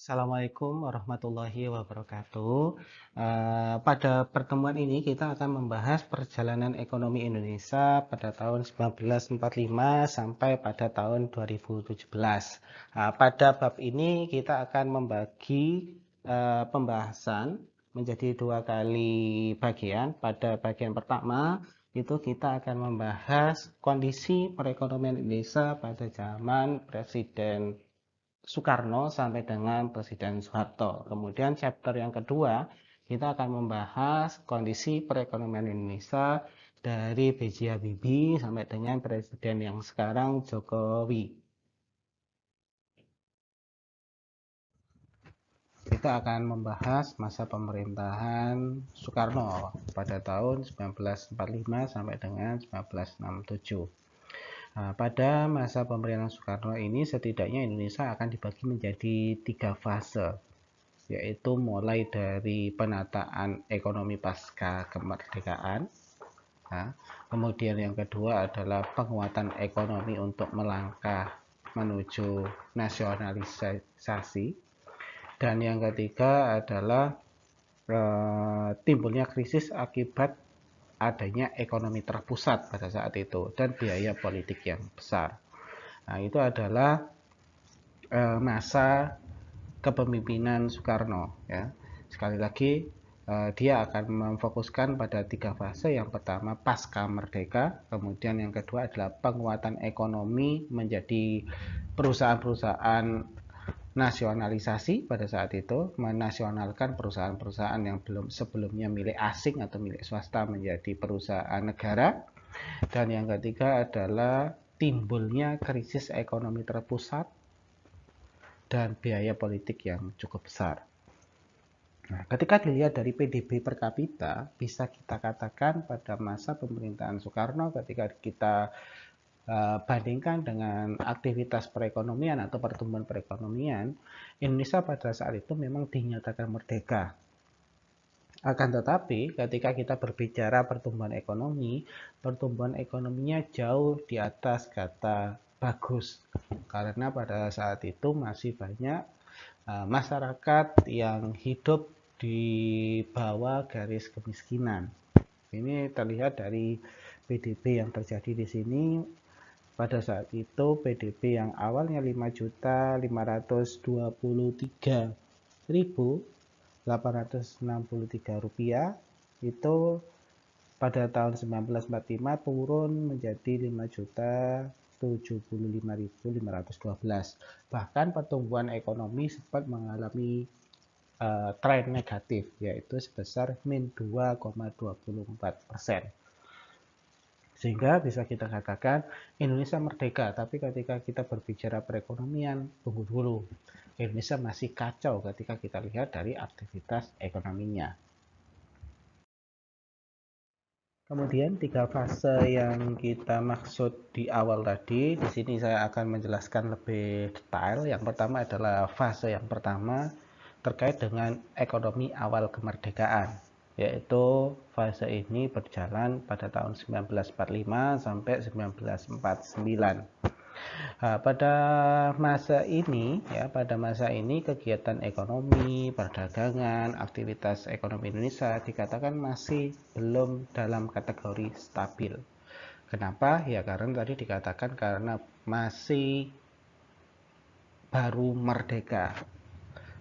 Assalamualaikum warahmatullahi wabarakatuh. Pada pertemuan ini kita akan membahas perjalanan ekonomi Indonesia pada tahun 1945 sampai pada tahun 2017. Pada bab ini kita akan membagi pembahasan menjadi dua kali bagian. Pada bagian pertama itu kita akan membahas kondisi perekonomian Indonesia pada zaman Presiden Soekarno sampai dengan Presiden Soeharto. Kemudian chapter yang kedua, kita akan membahas kondisi perekonomian Indonesia dari B.J. Habibie sampai dengan Presiden yang sekarang Jokowi. Kita akan membahas masa pemerintahan Soekarno pada tahun 1945 sampai dengan 1967. Pada masa pemerintahan Soekarno ini setidaknya Indonesia akan dibagi menjadi 3 fase, yaitu mulai dari penataan ekonomi pasca kemerdekaan. Kemudian yang kedua adalah penguatan ekonomi untuk melangkah menuju nasionalisasi. Dan yang ketiga adalah timbulnya krisis akibat adanya ekonomi terpusat pada saat itu dan biaya politik yang besar. Itu adalah masa kepemimpinan Soekarno. Ya. Sekali lagi, dia akan memfokuskan pada 3 fase. Yang pertama pasca merdeka, kemudian yang kedua adalah penguatan ekonomi menjadi perusahaan-perusahaan nasionalisasi pada saat itu, menasionalkan perusahaan-perusahaan yang belum sebelumnya milik asing atau milik swasta menjadi perusahaan negara. Dan yang ketiga adalah timbulnya krisis ekonomi terpusat dan biaya politik yang cukup besar. Nah, ketika dilihat dari PDB per kapita, bisa kita katakan pada masa pemerintahan Soekarno ketika kita bandingkan dengan aktivitas perekonomian atau pertumbuhan perekonomian, Indonesia pada saat itu memang dinyatakan merdeka. Akan tetapi ketika kita berbicara pertumbuhan ekonominya jauh di atas kata bagus. Karena pada saat itu masih banyak masyarakat yang hidup di bawah garis kemiskinan. Ini terlihat dari PDB yang terjadi di sini. Pada saat itu PDB yang awalnya 5.523.863 rupiah itu pada tahun 1945 turun menjadi 5.075.512. Bahkan pertumbuhan ekonomi sempat mengalami tren negatif, yaitu sebesar min 2,24%. Sehingga bisa kita katakan Indonesia merdeka, tapi ketika kita berbicara perekonomian, tunggu dulu. Indonesia masih kacau ketika kita lihat dari aktivitas ekonominya. Kemudian 3 fase yang kita maksud di awal tadi, di sini saya akan menjelaskan lebih detail. Yang pertama adalah fase yang pertama terkait dengan ekonomi awal kemerdekaan, yaitu fase ini berjalan pada tahun 1945 sampai 1949. Pada masa ini kegiatan ekonomi, perdagangan, aktivitas ekonomi Indonesia dikatakan masih belum dalam kategori stabil. Kenapa? Ya karena tadi dikatakan karena masih baru merdeka.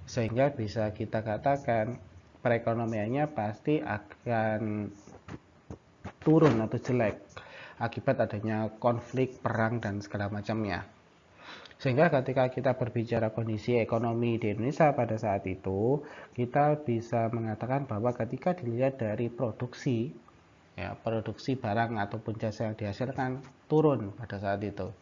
Sehingga bisa kita katakan perekonomiannya pasti akan turun atau jelek akibat adanya konflik, perang, dan segala macamnya. Sehingga ketika kita berbicara kondisi ekonomi di Indonesia pada saat itu, kita bisa mengatakan bahwa ketika dilihat dari produksi barang ataupun jasa yang dihasilkan turun pada saat itu.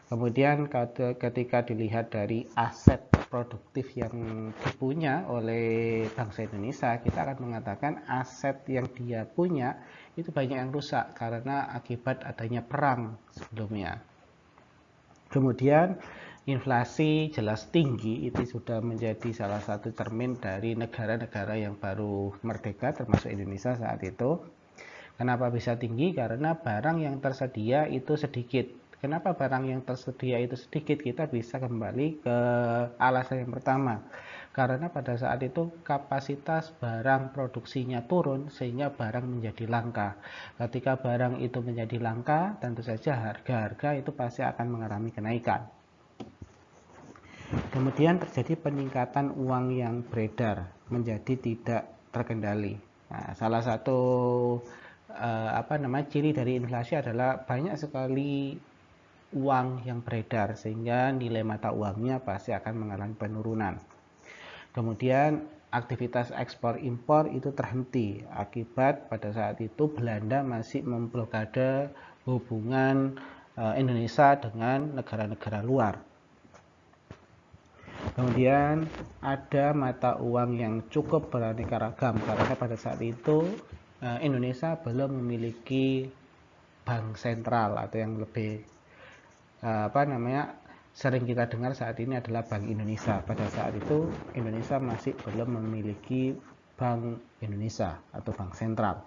Kemudian ketika dilihat dari aset produktif yang dipunya oleh bangsa Indonesia, kita akan mengatakan aset yang dia punya itu banyak yang rusak karena akibat adanya perang sebelumnya. Kemudian inflasi jelas tinggi, itu sudah menjadi salah satu cermin dari negara-negara yang baru merdeka termasuk Indonesia saat itu. Kenapa bisa tinggi? Karena barang yang tersedia itu sedikit. Kenapa barang yang tersedia itu sedikit? Kita bisa kembali ke alasan yang pertama. Karena pada saat itu kapasitas barang produksinya turun sehingga barang menjadi langka. Ketika barang itu menjadi langka, tentu saja harga-harga itu pasti akan mengalami kenaikan. Kemudian terjadi peningkatan uang yang beredar menjadi tidak terkendali. Nah, salah satu ciri dari inflasi adalah banyak sekali uang yang beredar sehingga nilai mata uangnya pasti akan mengalami penurunan. Kemudian aktivitas ekspor impor itu terhenti akibat pada saat itu Belanda masih memblokade hubungan Indonesia dengan negara-negara luar. Kemudian ada mata uang yang cukup beraneka ragam karena pada saat itu Indonesia belum memiliki bank sentral atau yang lebih sering kita dengar saat ini adalah Bank Indonesia. Pada saat itu Indonesia masih belum memiliki Bank Indonesia atau bank sentral.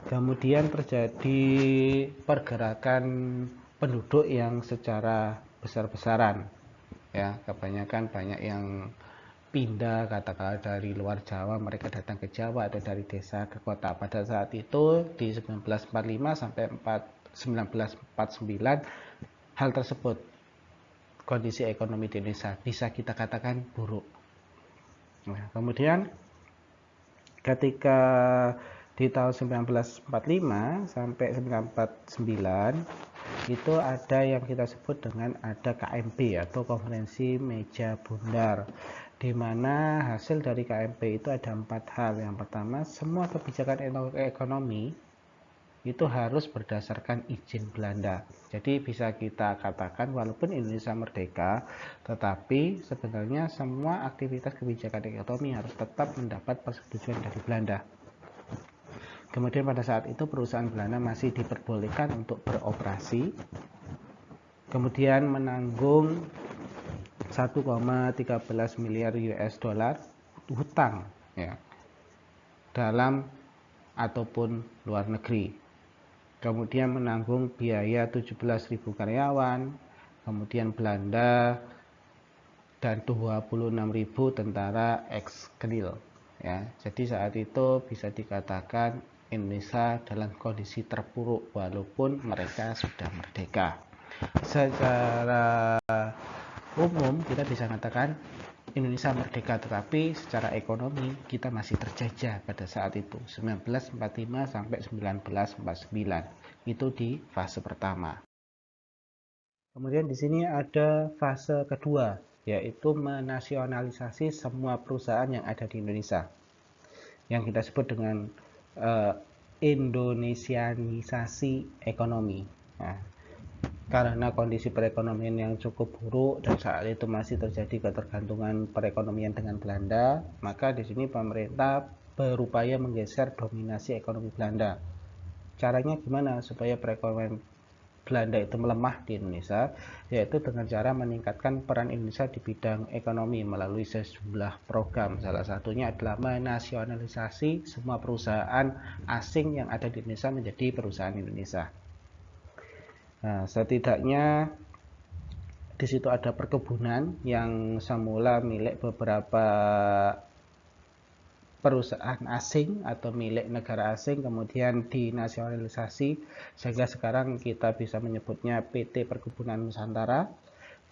Kemudian terjadi pergerakan penduduk yang secara besar-besaran. Ya, kebanyakan banyak yang pindah katakanlah dari luar Jawa, mereka datang ke Jawa atau dari desa ke kota. Pada saat itu di 1945 sampai 1949 hal tersebut, kondisi ekonomi di Indonesia bisa kita katakan buruk. Nah, kemudian ketika di tahun 1945 sampai 1949 itu ada yang kita sebut dengan ada KMP atau Konferensi Meja Bundar, di mana hasil dari KMP itu ada 4 hal. Yang pertama, semua kebijakan ekonomi itu harus berdasarkan izin Belanda. Jadi bisa kita katakan walaupun Indonesia merdeka, tetapi sebenarnya semua aktivitas kebijakan ekonomi harus tetap mendapat persetujuan dari Belanda. Kemudian pada saat itu perusahaan Belanda masih diperbolehkan untuk beroperasi, kemudian menanggung 1,13 miliar US dollar hutang ya, dalam ataupun luar negeri. Kemudian menanggung biaya 17.000 karyawan, kemudian Belanda dan 26.000 tentara ex-Kenil. Ya, jadi saat itu bisa dikatakan Indonesia dalam kondisi terpuruk walaupun mereka sudah merdeka. Secara umum kita bisa katakan Indonesia merdeka, tetapi secara ekonomi kita masih terjajah pada saat itu 1945 sampai 1949. Itu di fase pertama. Kemudian di sini ada fase kedua, yaitu menasionalisasi semua perusahaan yang ada di Indonesia, yang kita sebut dengan Indonesianisasi ekonomi. Nah, karena kondisi perekonomian yang cukup buruk dan saat itu masih terjadi ketergantungan perekonomian dengan Belanda, maka di sini pemerintah berupaya menggeser dominasi ekonomi Belanda. Caranya gimana supaya perekonomian Belanda itu melemah di Indonesia? Yaitu dengan cara meningkatkan peran Indonesia di bidang ekonomi melalui sejumlah program. Salah satunya adalah menasionalisasi semua perusahaan asing yang ada di Indonesia menjadi perusahaan Indonesia. Nah, setidaknya di situ ada perkebunan yang semula milik beberapa perusahaan asing atau milik negara asing, kemudian dinasionalisasi sehingga sekarang kita bisa menyebutnya PT Perkebunan Nusantara.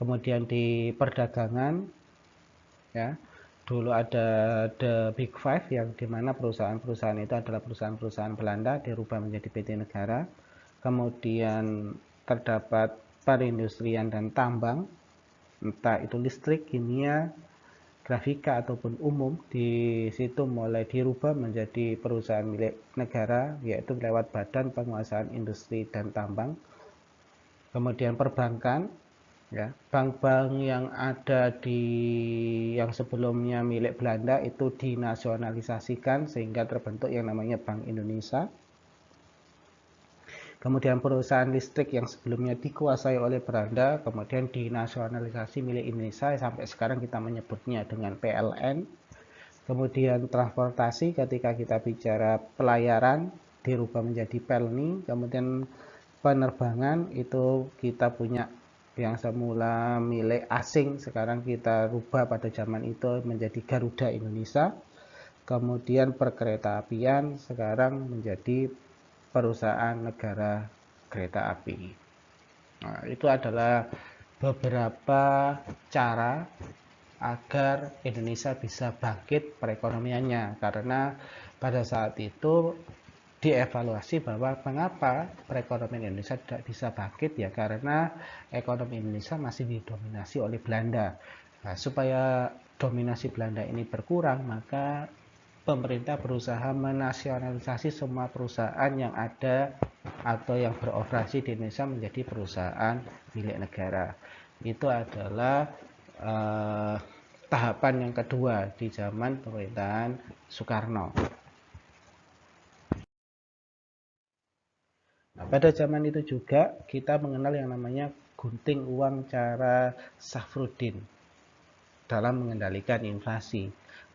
Kemudian di perdagangan, ya, dulu ada The Big Five yang dimana perusahaan-perusahaan itu adalah perusahaan-perusahaan Belanda dirubah menjadi PT negara. Kemudian terdapat perindustrian dan tambang, entah itu listrik, kimia, grafika ataupun umum, di situ mulai dirubah menjadi perusahaan milik negara, yaitu lewat Badan Penguasaan Industri dan Tambang. Kemudian perbankan, ya, bank-bank yang ada yang sebelumnya milik Belanda itu dinasionalisasikan sehingga terbentuk yang namanya Bank Indonesia. Kemudian perusahaan listrik yang sebelumnya dikuasai oleh Belanda kemudian dinasionalisasi milik Indonesia, sampai sekarang kita menyebutnya dengan PLN. Kemudian transportasi, ketika kita bicara pelayaran dirubah menjadi Pelni. Kemudian penerbangan itu kita punya yang semula milik asing sekarang kita rubah pada zaman itu menjadi Garuda Indonesia. Kemudian perkeretaapian sekarang menjadi perusahaan negara kereta api. Nah, itu adalah beberapa cara agar Indonesia bisa bangkit perekonomiannya, karena pada saat itu dievaluasi bahwa mengapa perekonomian Indonesia tidak bisa bangkit, ya karena ekonomi Indonesia masih didominasi oleh Belanda. Nah, supaya dominasi Belanda ini berkurang, maka pemerintah berusaha menasionalisasi semua perusahaan yang ada atau yang beroperasi di Indonesia menjadi perusahaan milik negara. Itu adalah tahapan yang kedua di zaman pemerintahan Soekarno. Nah, pada zaman itu juga kita mengenal yang namanya gunting uang cara Safruddin dalam mengendalikan inflasi.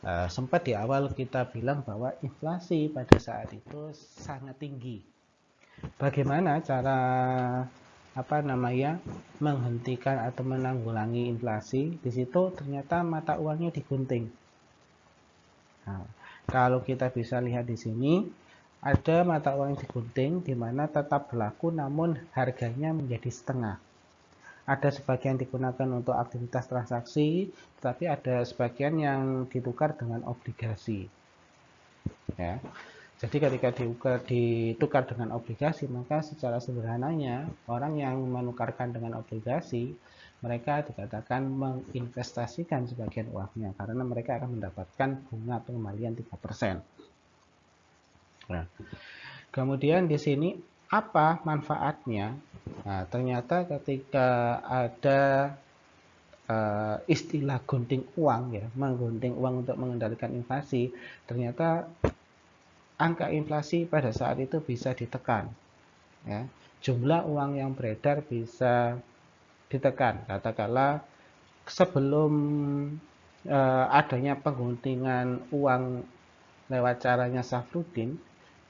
Sempat di awal kita bilang bahwa inflasi pada saat itu sangat tinggi. Bagaimana cara menghentikan atau menanggulangi inflasi? Di situ ternyata mata uangnya digunting. Nah, kalau kita bisa lihat di sini, ada mata uang yang digunting di mana tetap berlaku namun harganya menjadi setengah. Ada sebagian digunakan untuk aktivitas transaksi, tetapi ada sebagian yang ditukar dengan obligasi. Ya. Jadi ketika ditukar dengan obligasi, maka secara sederhananya orang yang menukarkan dengan obligasi, mereka dikatakan menginvestasikan sebagian uangnya karena mereka akan mendapatkan bunga pengembalian 3%. Nah, kemudian di sini apa manfaatnya? Nah, ternyata ketika ada istilah gunting uang, ya, menggunting uang untuk mengendalikan inflasi, ternyata angka inflasi pada saat itu bisa ditekan. Ya. Jumlah uang yang beredar bisa ditekan. Katakanlah sebelum adanya pengguntingan uang lewat caranya Safruddin,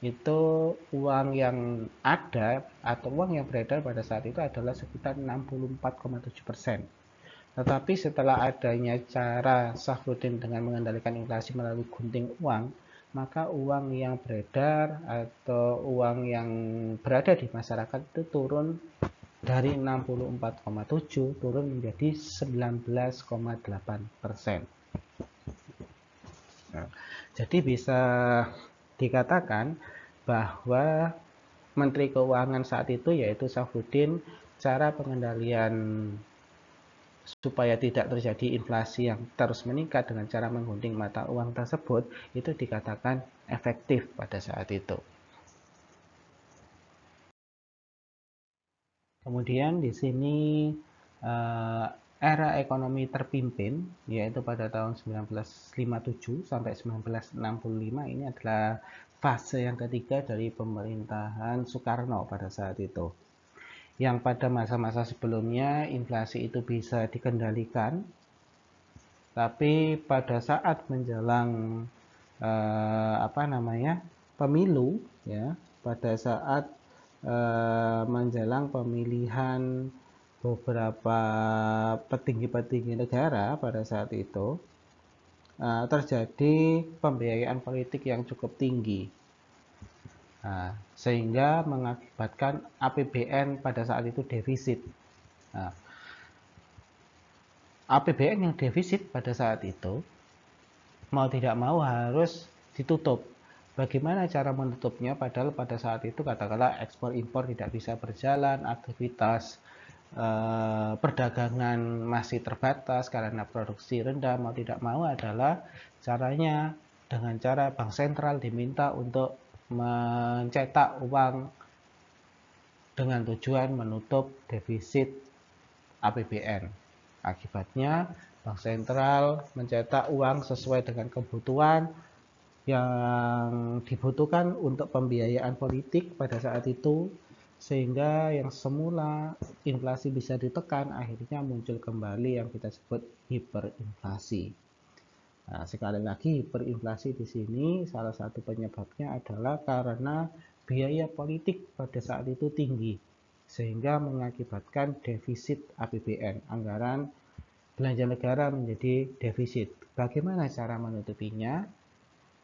itu uang yang ada atau uang yang beredar pada saat itu adalah sekitar 64,7%. Tetapi setelah adanya cara Safruddin dengan mengendalikan inflasi melalui gunting uang, maka uang yang beredar atau uang yang berada di masyarakat itu turun dari 64,7 turun menjadi 19,8%. Nah, jadi bisa dikatakan bahwa Menteri Keuangan saat itu yaitu Safruddin, cara pengendalian supaya tidak terjadi inflasi yang terus meningkat dengan cara menggunting mata uang tersebut itu dikatakan efektif pada saat itu. Kemudian di sini era ekonomi terpimpin yaitu pada tahun 1957 sampai 1965 ini adalah fase yang ketiga dari pemerintahan Soekarno pada saat itu. Yang pada masa-masa sebelumnya inflasi itu bisa dikendalikan, tapi pada saat menjelang pemilu, ya, pada saat menjelang pemilihan beberapa petinggi-petinggi negara pada saat itu terjadi pembiayaan politik yang cukup tinggi, sehingga mengakibatkan APBN pada saat itu defisit. APBN yang defisit pada saat itu mau tidak mau harus ditutup. Bagaimana cara menutupnya? Padahal pada saat itu katakanlah ekspor impor tidak bisa berjalan, aktivitas perdagangan masih terbatas karena produksi rendah. Mau tidak mau adalah caranya dengan cara bank sentral diminta untuk mencetak uang dengan tujuan menutup defisit APBN. Akibatnya bank sentral mencetak uang sesuai dengan kebutuhan yang dibutuhkan untuk pembiayaan politik pada saat itu, sehingga yang semula inflasi bisa ditekan akhirnya muncul kembali yang kita sebut hiperinflasi. Nah, sekali lagi hiperinflasi di sini salah satu penyebabnya adalah karena biaya politik pada saat itu tinggi, sehingga mengakibatkan defisit APBN, anggaran belanja negara menjadi defisit. Bagaimana cara menutupinya?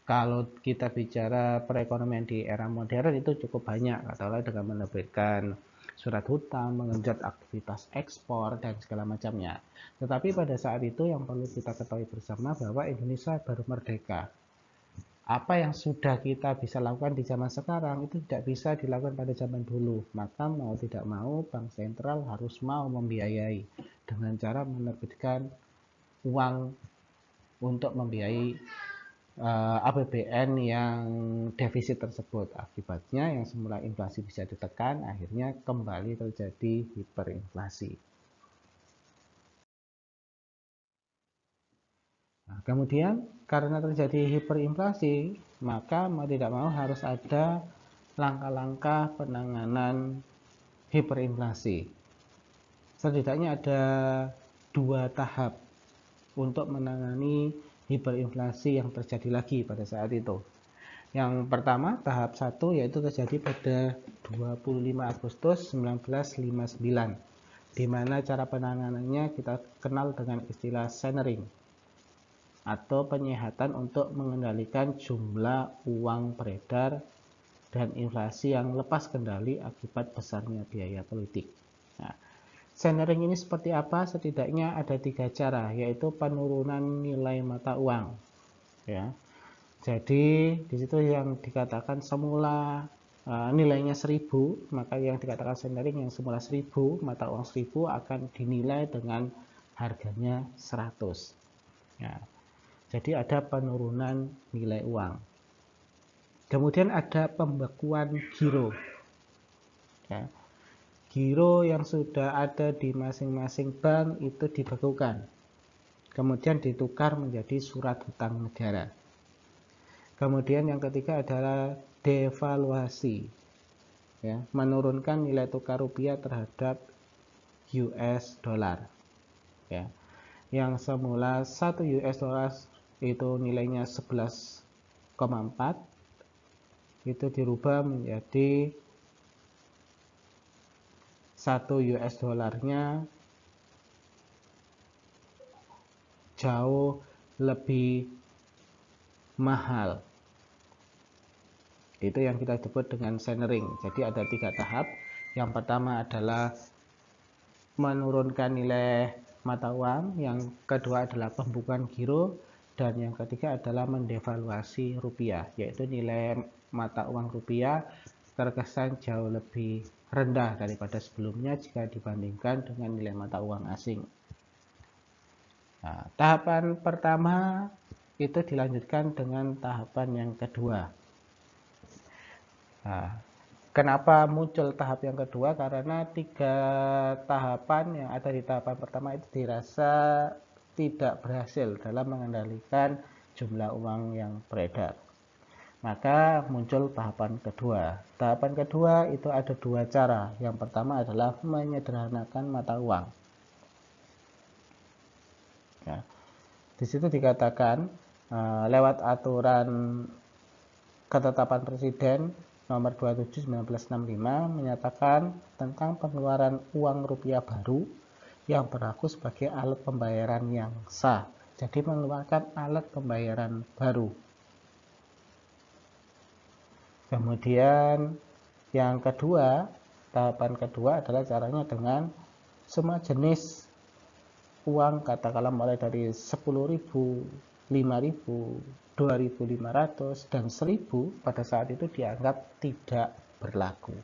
Kalau kita bicara perekonomian di era modern itu cukup banyak, katakanlah dengan menerbitkan surat hutang, mengenjot aktivitas ekspor, dan segala macamnya. Tetapi pada saat itu yang perlu kita ketahui bersama bahwa Indonesia baru merdeka. Apa yang sudah kita bisa lakukan di zaman sekarang itu tidak bisa dilakukan pada zaman dulu. Maka mau tidak mau Bank Sentral harus mau membiayai dengan cara menerbitkan uang untuk membiayai APBN yang defisit tersebut. Akibatnya yang semula inflasi bisa ditekan, akhirnya kembali terjadi hiperinflasi. Nah, kemudian karena terjadi hiperinflasi, maka mau tidak mau harus ada langkah-langkah penanganan hiperinflasi. Setidaknya ada 2 tahap untuk menangani hiperinflasi yang terjadi lagi pada saat itu. Yang pertama, tahap 1 yaitu terjadi pada 25 Agustus 1959, di mana cara penanganannya kita kenal dengan istilah centering atau penyehatan untuk mengendalikan jumlah uang beredar dan inflasi yang lepas kendali akibat besarnya biaya politik. Nah, centering ini seperti apa? Setidaknya ada 3 cara, yaitu penurunan nilai mata uang. Ya, jadi di situ yang dikatakan semula nilainya 1000, maka yang dikatakan centering yang semula 1000, mata uang 1000 akan dinilai dengan harganya 100. Ya, jadi ada penurunan nilai uang. Kemudian ada pembekuan giro. Ya, giro yang sudah ada di masing-masing bank itu dibekukan, kemudian ditukar menjadi surat hutang negara. Kemudian yang ketiga adalah devaluasi, ya, menurunkan nilai tukar rupiah terhadap US dollar. Ya, yang semula 1 US dollar itu nilainya 11,4, itu dirubah menjadi 1 US dollarnya jauh lebih mahal. Itu yang kita sebut dengan centering. Jadi ada 3 tahap. Yang pertama adalah menurunkan nilai mata uang, yang kedua adalah pembukuan giro, dan yang ketiga adalah mendevaluasi rupiah, yaitu nilai mata uang rupiah terkesan jauh lebih rendah daripada sebelumnya jika dibandingkan dengan nilai mata uang asing. Nah, tahapan pertama itu dilanjutkan dengan tahapan yang kedua. Nah, kenapa muncul tahap yang kedua? Karena 3 tahapan yang ada di tahapan pertama itu dirasa tidak berhasil dalam mengendalikan jumlah uang yang beredar. Maka muncul tahapan kedua. Tahapan kedua itu ada 2 cara. Yang pertama adalah menyederhanakan mata uang. Ya, di situ dikatakan lewat aturan ketetapan Presiden nomor 27 1965 menyatakan tentang pengeluaran uang rupiah baru yang berlaku sebagai alat pembayaran yang sah. Jadi mengeluarkan alat pembayaran baru. Kemudian yang kedua, tahapan kedua adalah caranya dengan semua jenis uang, katakanlah mulai dari 10.000, 5.000, 2.500 dan 1.000 pada saat itu dianggap tidak berlaku.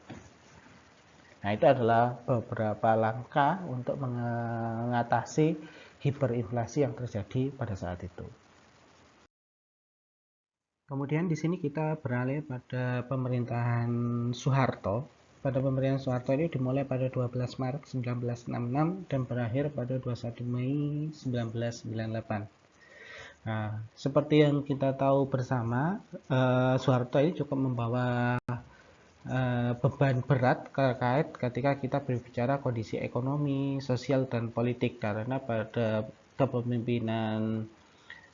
Nah, itu adalah beberapa langkah untuk mengatasi hiperinflasi yang terjadi pada saat itu. Kemudian di sini kita beralih pada pemerintahan Soeharto. Pada pemerintahan Soeharto ini dimulai pada 12 Maret 1966 dan berakhir pada 21 Mei 1998. Nah, seperti yang kita tahu bersama, Soeharto ini cukup membawa beban berat terkait ketika kita berbicara kondisi ekonomi, sosial, dan politik, karena pada kepemimpinan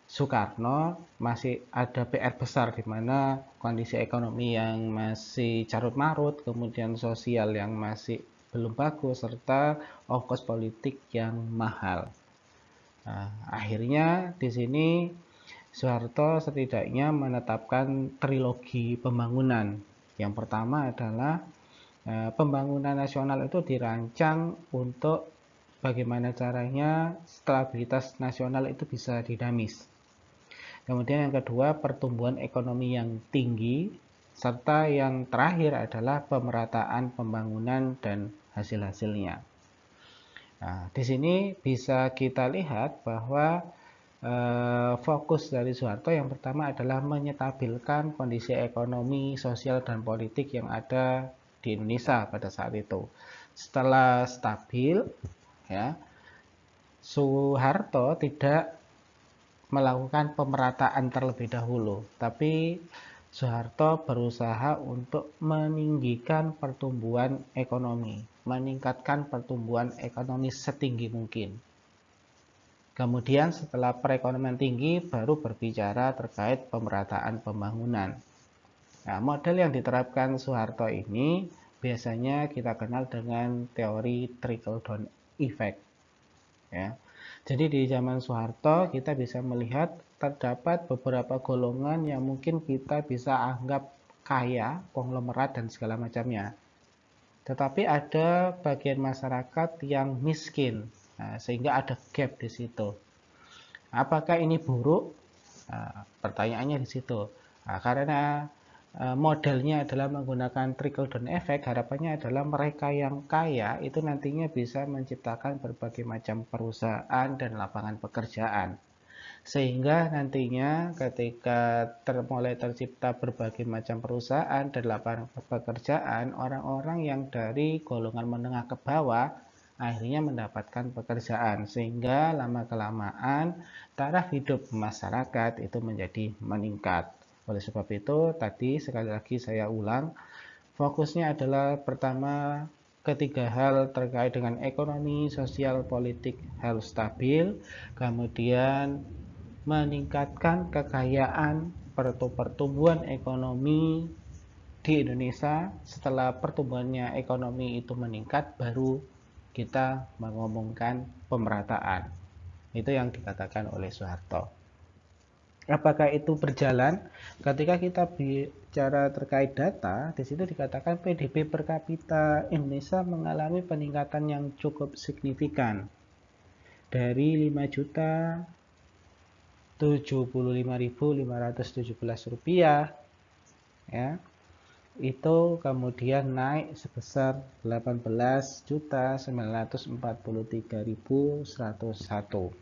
Soekarno masih ada PR besar di mana kondisi ekonomi yang masih carut marut, kemudian sosial yang masih belum bagus, serta ongkos politik yang mahal. Nah, akhirnya di sini Soeharto setidaknya menetapkan trilogi pembangunan. Yang pertama adalah pembangunan nasional itu dirancang untuk bagaimana caranya stabilitas nasional itu bisa dinamis. Kemudian yang kedua, pertumbuhan ekonomi yang tinggi, serta yang terakhir adalah pemerataan pembangunan dan hasil-hasilnya. Nah, di sini bisa kita lihat bahwa fokus dari Soeharto yang pertama adalah menyetabilkan kondisi ekonomi, sosial, dan politik yang ada di Indonesia pada saat itu. Setelah stabil, ya, Soeharto tidak melakukan pemerataan terlebih dahulu, tapi Soeharto berusaha untuk meninggikan pertumbuhan ekonomi, meningkatkan pertumbuhan ekonomi setinggi mungkin. Kemudian setelah perekonomian tinggi baru berbicara terkait pemerataan pembangunan. Nah, model yang diterapkan Soeharto ini biasanya kita kenal dengan teori trickle down effect. Ya. Jadi di zaman Soeharto kita bisa melihat terdapat beberapa golongan yang mungkin kita bisa anggap kaya, konglomerat dan segala macamnya. Tetapi ada bagian masyarakat yang miskin, nah, sehingga ada gap di situ. Apakah ini buruk? Nah, pertanyaannya di situ. Nah, karena modelnya adalah menggunakan trickle down effect, harapannya adalah mereka yang kaya itu nantinya bisa menciptakan berbagai macam perusahaan dan lapangan pekerjaan. Sehingga nantinya ketika mulai tercipta berbagai macam perusahaan dan lapangan pekerjaan, orang-orang yang dari golongan menengah ke bawah akhirnya mendapatkan pekerjaan, sehingga lama-kelamaan taraf hidup masyarakat itu menjadi meningkat. Oleh sebab itu, tadi sekali lagi saya ulang, fokusnya adalah pertama, ketiga hal terkait dengan ekonomi, sosial, politik harus stabil, kemudian meningkatkan kekayaan pertumbuhan ekonomi di Indonesia. Setelah pertumbuhannya ekonomi itu meningkat, baru kita mengomongkan pemerataan. Itu yang dikatakan oleh Soeharto. Apakah itu berjalan? Ketika kita bicara terkait data, di situ dikatakan PDB per kapita Indonesia mengalami peningkatan yang cukup signifikan dari 5.075.517 rupiah, ya, itu kemudian naik sebesar 18.943.101.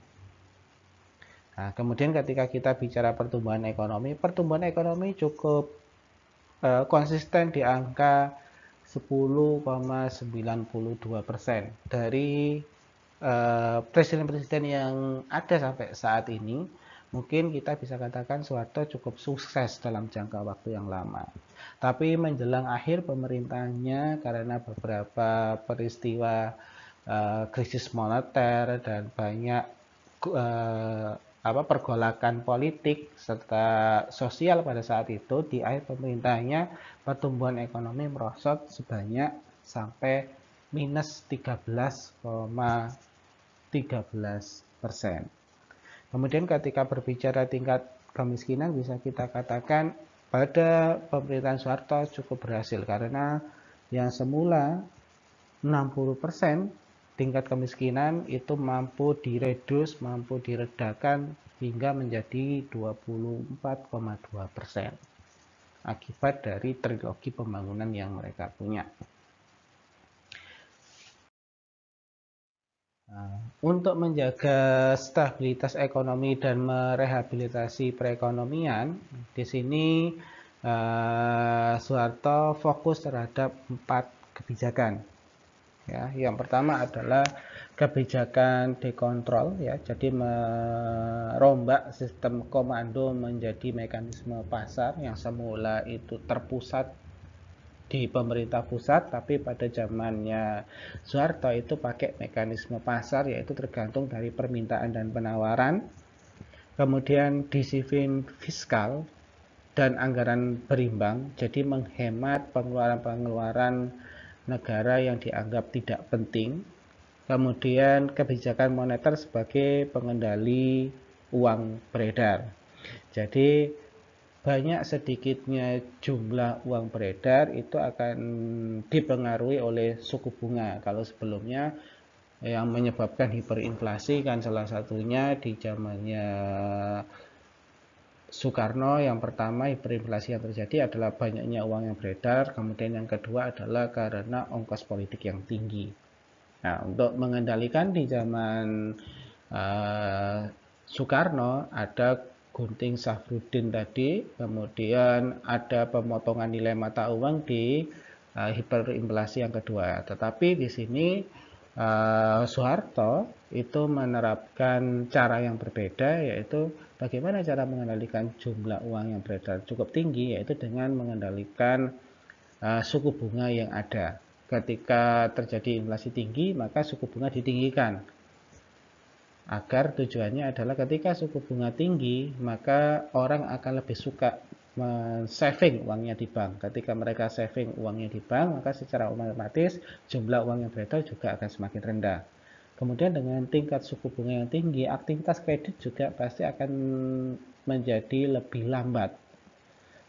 Nah, kemudian ketika kita bicara pertumbuhan ekonomi cukup konsisten di angka 10,92%. Dari presiden-presiden yang ada sampai saat ini, mungkin kita bisa katakan Soeharto cukup sukses dalam jangka waktu yang lama. Tapi menjelang akhir pemerintahannya, karena beberapa peristiwa krisis moneter dan banyak pergolakan politik serta sosial pada saat itu, di akhir pemerintahannya pertumbuhan ekonomi merosot sebanyak sampai minus 13,13%. Kemudian ketika berbicara tingkat kemiskinan, bisa kita katakan pada pemerintahan Soeharto cukup berhasil, karena yang semula 60% tingkat kemiskinan itu mampu diredus, mampu diredakan hingga menjadi 24,2% akibat dari trilogi pembangunan yang mereka punya. Untuk menjaga stabilitas ekonomi dan merehabilitasi perekonomian, di sini Soeharto fokus terhadap 4 kebijakan. Ya, yang pertama adalah kebijakan dekontrol, ya, jadi merombak sistem komando menjadi mekanisme pasar yang semula itu terpusat di pemerintah pusat, tapi pada zamannya Soeharto itu pakai mekanisme pasar, yaitu tergantung dari permintaan dan penawaran. Kemudian disiplin fiskal dan anggaran berimbang, jadi menghemat pengeluaran-pengeluaran negara yang dianggap tidak penting, kemudian kebijakan moneter sebagai pengendali uang beredar. Jadi banyak sedikitnya jumlah uang beredar itu akan dipengaruhi oleh suku bunga. Kalau sebelumnya yang menyebabkan hiperinflasi kan salah satunya di zamannya Soekarno, yang pertama hiperinflasi yang terjadi adalah banyaknya uang yang beredar, kemudian yang kedua adalah karena ongkos politik yang tinggi. Nah, untuk mengendalikan di zaman uh, Soekarno ada gunting Safruddin tadi, kemudian ada pemotongan nilai mata uang di hiperinflasi yang kedua. Tetapi di sini Soeharto itu menerapkan cara yang berbeda, yaitu bagaimana cara mengendalikan jumlah uang yang beredar cukup tinggi, yaitu dengan mengendalikan suku bunga yang ada. Ketika terjadi inflasi tinggi, maka suku bunga ditinggikan. Agar tujuannya adalah ketika suku bunga tinggi, maka orang akan lebih suka saving uangnya di bank. Ketika mereka saving uangnya di bank, maka secara otomatis jumlah uang yang beredar juga akan semakin rendah. Kemudian dengan tingkat suku bunga yang tinggi, aktivitas kredit juga pasti akan menjadi lebih lambat.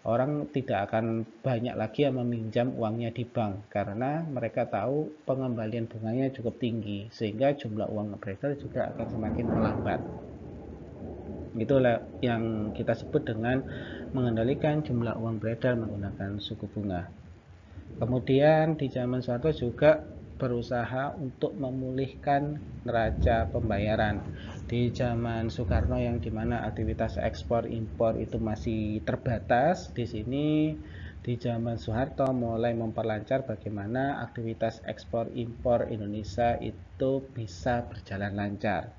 Orang tidak akan banyak lagi yang meminjam uangnya di bank karena mereka tahu pengembalian bunganya cukup tinggi, sehingga jumlah uang beredar juga akan semakin melambat. Itulah yang kita sebut dengan mengendalikan jumlah uang beredar menggunakan suku bunga. Kemudian di zaman Soeharto juga berusaha untuk memulihkan neraca pembayaran. Di zaman Soekarno yang dimana aktivitas ekspor impor itu masih terbatas, di sini di zaman Soeharto mulai memperlancar bagaimana aktivitas ekspor impor Indonesia itu bisa berjalan lancar.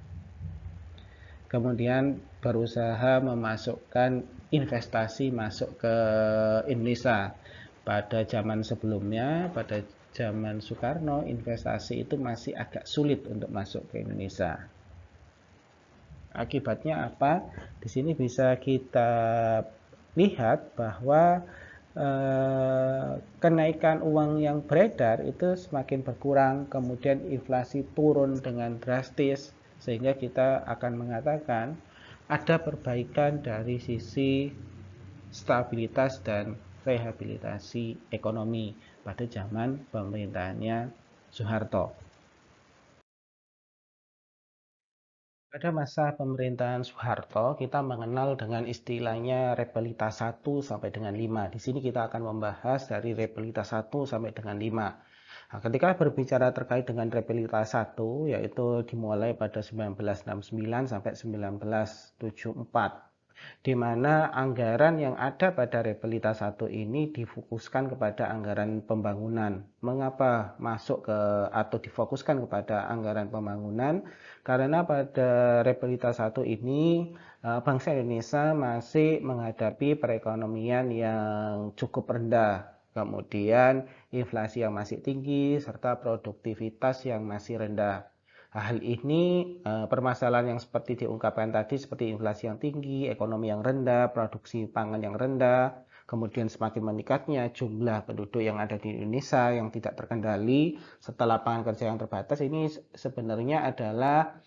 Kemudian berusaha memasukkan investasi masuk ke Indonesia. Pada zaman sebelumnya, pada zaman Soekarno, investasi itu masih agak sulit untuk masuk ke Indonesia. Akibatnya apa? Di sini bisa kita lihat bahwa kenaikan uang yang beredar itu semakin berkurang, kemudian inflasi turun dengan drastis, sehingga kita akan mengatakan ada perbaikan dari sisi stabilitas dan rehabilitasi ekonomi pada zaman pemerintahannya Soeharto. Pada masa pemerintahan Soeharto, kita mengenal dengan istilahnya repelitas 1 sampai dengan 5. Di sini kita akan membahas dari repelitas 1 sampai dengan 5. Nah, ketika berbicara terkait dengan repelitas 1, yaitu dimulai pada 1969 sampai 1974. Di mana anggaran yang ada pada repelitas 1 ini difokuskan kepada anggaran pembangunan. Mengapa masuk ke atau difokuskan kepada anggaran pembangunan? Karena pada repelitas 1 ini bangsa Indonesia masih menghadapi perekonomian yang cukup rendah. Kemudian inflasi yang masih tinggi serta produktivitas yang masih rendah. Hal ini permasalahan yang seperti diungkapkan tadi, seperti inflasi yang tinggi, ekonomi yang rendah, produksi pangan yang rendah, kemudian semakin meningkatnya jumlah penduduk yang ada di Indonesia yang tidak terkendali serta lapangan kerja yang terbatas, ini sebenarnya adalah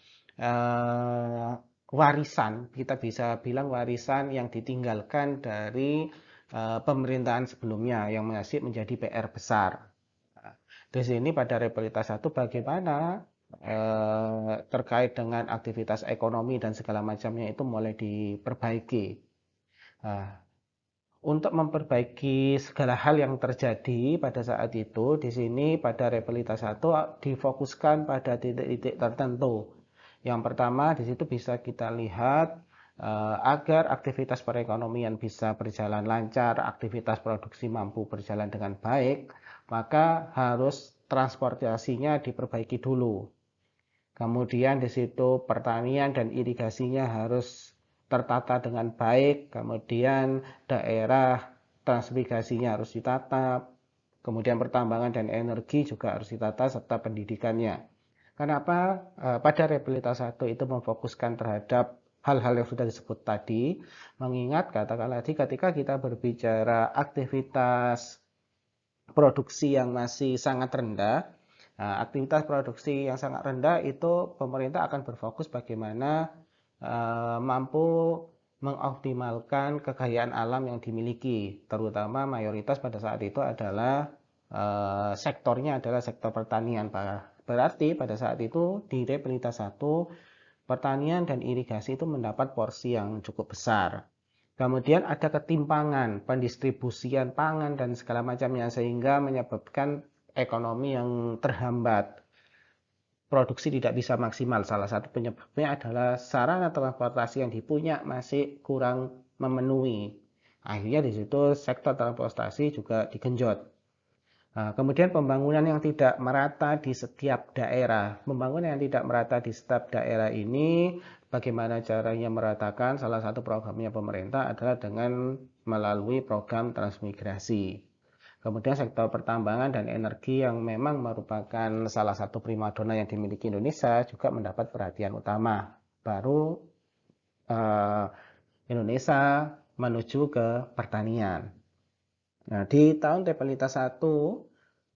warisan, kita bisa bilang warisan yang ditinggalkan dari pemerintahan sebelumnya yang masih menjadi PR besar. Di sini pada repelitas 1 bagaimana terkait dengan aktivitas ekonomi dan segala macamnya itu mulai diperbaiki. Nah, untuk memperbaiki segala hal yang terjadi pada saat itu, di sini pada repelitas 1 difokuskan pada titik-titik tertentu. Yang pertama, di situ bisa kita lihat agar aktivitas perekonomian bisa berjalan lancar, aktivitas produksi mampu berjalan dengan baik, maka harus transportasinya diperbaiki dulu. Kemudian di situ pertanian dan irigasinya harus tertata dengan baik, kemudian daerah transmigrasinya harus ditata, kemudian pertambangan dan energi juga harus ditata serta pendidikannya. Kenapa pada repelitas 1 itu memfokuskan terhadap hal-hal yang sudah disebut tadi, mengingat katakanlah ketika kita berbicara aktivitas produksi yang masih sangat rendah. Nah, aktivitas produksi yang sangat rendah itu pemerintah akan berfokus bagaimana mampu mengoptimalkan kekayaan alam yang dimiliki, terutama mayoritas pada saat itu adalah sektornya adalah sektor pertanian. Berarti pada saat itu di Repelita 1 pertanian dan irigasi itu mendapat porsi yang cukup besar. Kemudian ada ketimpangan pendistribusian pangan dan segala macamnya sehingga menyebabkan ekonomi yang terhambat. Produksi tidak bisa maksimal. Salah satu penyebabnya adalah sarana transportasi yang dipunya masih kurang memenuhi. Akhirnya di situ sektor transportasi juga digenjot. Nah, kemudian pembangunan yang tidak merata di setiap daerah. Pembangunan yang tidak merata di setiap daerah ini, bagaimana caranya meratakan? Salah satu programnya pemerintah adalah dengan melalui program transmigrasi. Kemudian sektor pertambangan dan energi yang memang merupakan salah satu primadona yang dimiliki Indonesia juga mendapat perhatian utama. Baru eh, Indonesia menuju ke pertanian. Nah, di tahun Repelita 1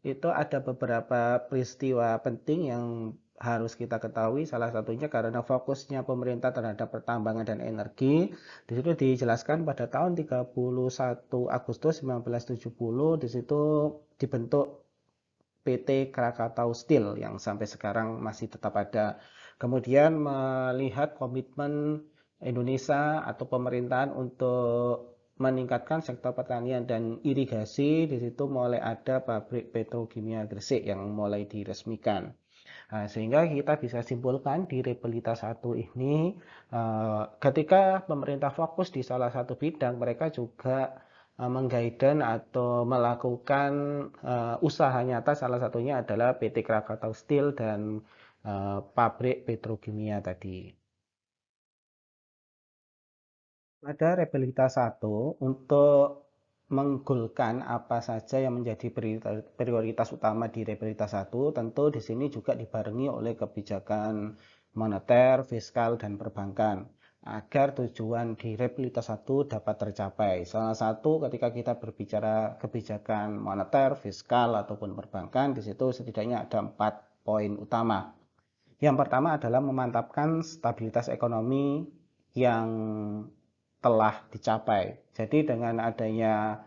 itu ada beberapa peristiwa penting yang harus kita ketahui. Salah satunya karena fokusnya pemerintah terhadap pertambangan dan energi. Di situ dijelaskan pada tahun 31 Agustus 1970 di situ dibentuk PT Krakatau Steel yang sampai sekarang masih tetap ada. Kemudian melihat komitmen Indonesia atau pemerintahan untuk meningkatkan sektor pertanian dan irigasi, di situ mulai ada pabrik petrokimia Gresik yang mulai diresmikan. Nah, sehingga kita bisa simpulkan di Repelita 1 ini, ketika pemerintah fokus di salah satu bidang, mereka juga mengguiden atau melakukan usaha nyata, salah satunya adalah PT Krakatau Steel dan pabrik petrokimia tadi. Pada Repelita 1 untuk menggolkan apa saja yang menjadi prioritas utama di Repelita 1, tentu di sini juga dibarengi oleh kebijakan moneter, fiskal, dan perbankan agar tujuan di Repelita 1 dapat tercapai. Salah satu ketika kita berbicara kebijakan moneter, fiskal, ataupun perbankan, di situ setidaknya ada 4 poin utama. Yang pertama adalah memantapkan stabilitas ekonomi yang telah dicapai. Jadi dengan adanya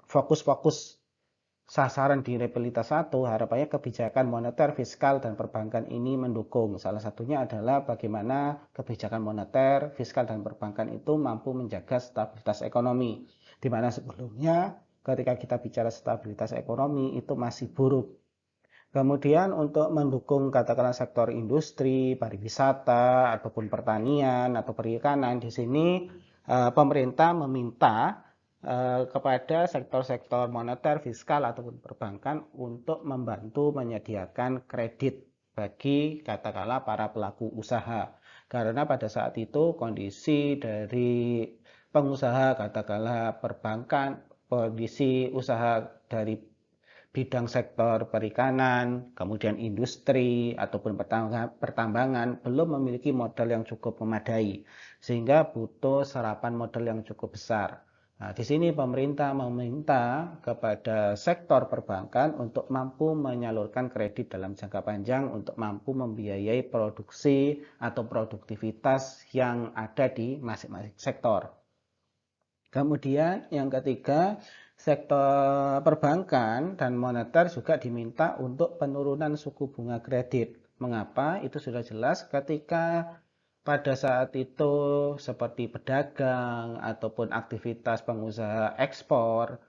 fokus-fokus sasaran di Repelita 1, harapannya kebijakan moneter, fiskal, dan perbankan ini mendukung. Salah satunya adalah bagaimana kebijakan moneter, fiskal, dan perbankan itu mampu menjaga stabilitas ekonomi. Di mana sebelumnya ketika kita bicara stabilitas ekonomi itu masih buruk. Kemudian untuk mendukung katakanlah sektor industri, pariwisata, ataupun pertanian atau perikanan, di sini pemerintah meminta kepada sektor-sektor moneter, fiskal, ataupun perbankan untuk membantu menyediakan kredit bagi katakanlah para pelaku usaha. Karena pada saat itu kondisi dari pengusaha katakanlah perbankan, kondisi usaha dari bidang sektor perikanan, kemudian industri ataupun pertambangan belum memiliki modal yang cukup memadai, sehingga butuh serapan modal yang cukup besar. Nah, di sini pemerintah meminta kepada sektor perbankan untuk mampu menyalurkan kredit dalam jangka panjang untuk mampu membiayai produksi atau produktivitas yang ada di masing-masing sektor. Kemudian yang ketiga, sektor perbankan dan moneter juga diminta untuk penurunan suku bunga kredit. Mengapa? Itu sudah jelas ketika pada saat itu seperti pedagang ataupun aktivitas pengusaha ekspor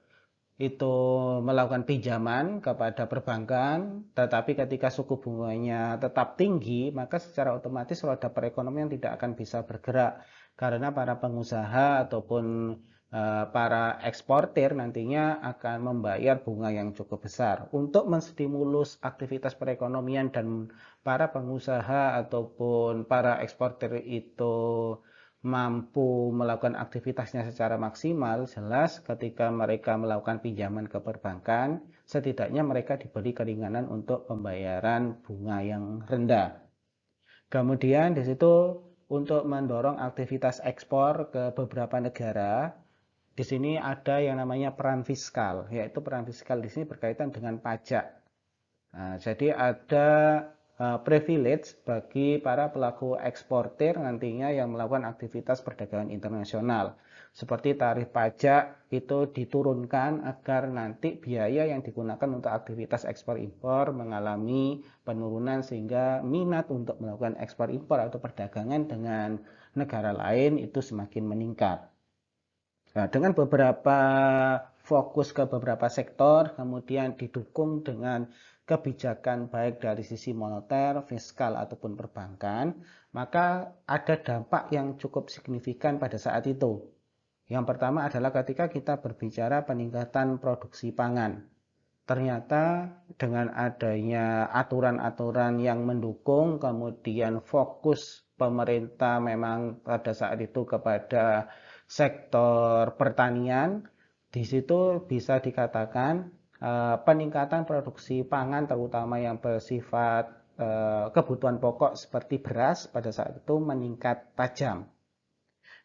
itu melakukan pinjaman kepada perbankan, tetapi ketika suku bunganya tetap tinggi, maka secara otomatis roda perekonomian tidak akan bisa bergerak karena para pengusaha ataupun para eksportir nantinya akan membayar bunga yang cukup besar. Untuk menstimulus aktivitas perekonomian dan para pengusaha ataupun para eksportir itu mampu melakukan aktivitasnya secara maksimal, jelas ketika mereka melakukan pinjaman ke perbankan, setidaknya mereka diberi keringanan untuk pembayaran bunga yang rendah. Kemudian di situ untuk mendorong aktivitas ekspor ke beberapa negara, Di sini ada yang namanya peran fiskal, yaitu peran fiskal di sini berkaitan dengan pajak. Nah, jadi ada privilege bagi para pelaku eksportir nantinya yang melakukan aktivitas perdagangan internasional. Seperti tarif pajak itu diturunkan agar nanti biaya yang digunakan untuk aktivitas ekspor impor mengalami penurunan sehingga minat untuk melakukan ekspor impor atau perdagangan dengan negara lain itu semakin meningkat. Nah, dengan beberapa fokus ke beberapa sektor, kemudian didukung dengan kebijakan baik dari sisi moneter, fiskal, ataupun perbankan, maka ada dampak yang cukup signifikan pada saat itu. Yang pertama adalah ketika kita berbicara peningkatan produksi pangan. Ternyata dengan adanya aturan-aturan yang mendukung, kemudian fokus pemerintah memang pada saat itu kepada sektor pertanian, di situ bisa dikatakan peningkatan produksi pangan terutama yang bersifat kebutuhan pokok seperti beras pada saat itu meningkat tajam.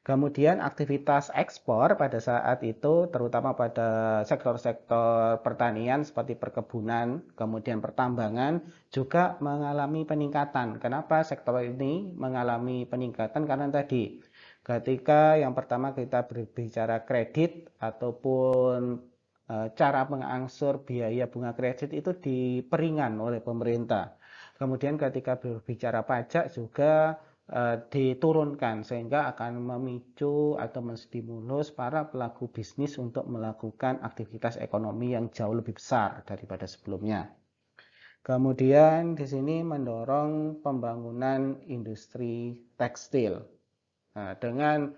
Kemudian aktivitas ekspor pada saat itu terutama pada sektor-sektor pertanian seperti perkebunan, kemudian pertambangan juga mengalami peningkatan. Kenapa sektor ini mengalami peningkatan? Karena tadi ketika yang pertama kita berbicara kredit ataupun cara mengangsur biaya bunga kredit itu diperingan oleh pemerintah. Kemudian ketika berbicara pajak juga diturunkan sehingga akan memicu atau menstimulus para pelaku bisnis untuk melakukan aktivitas ekonomi yang jauh lebih besar daripada sebelumnya. Kemudian di sini mendorong pembangunan industri tekstil. Nah, dengan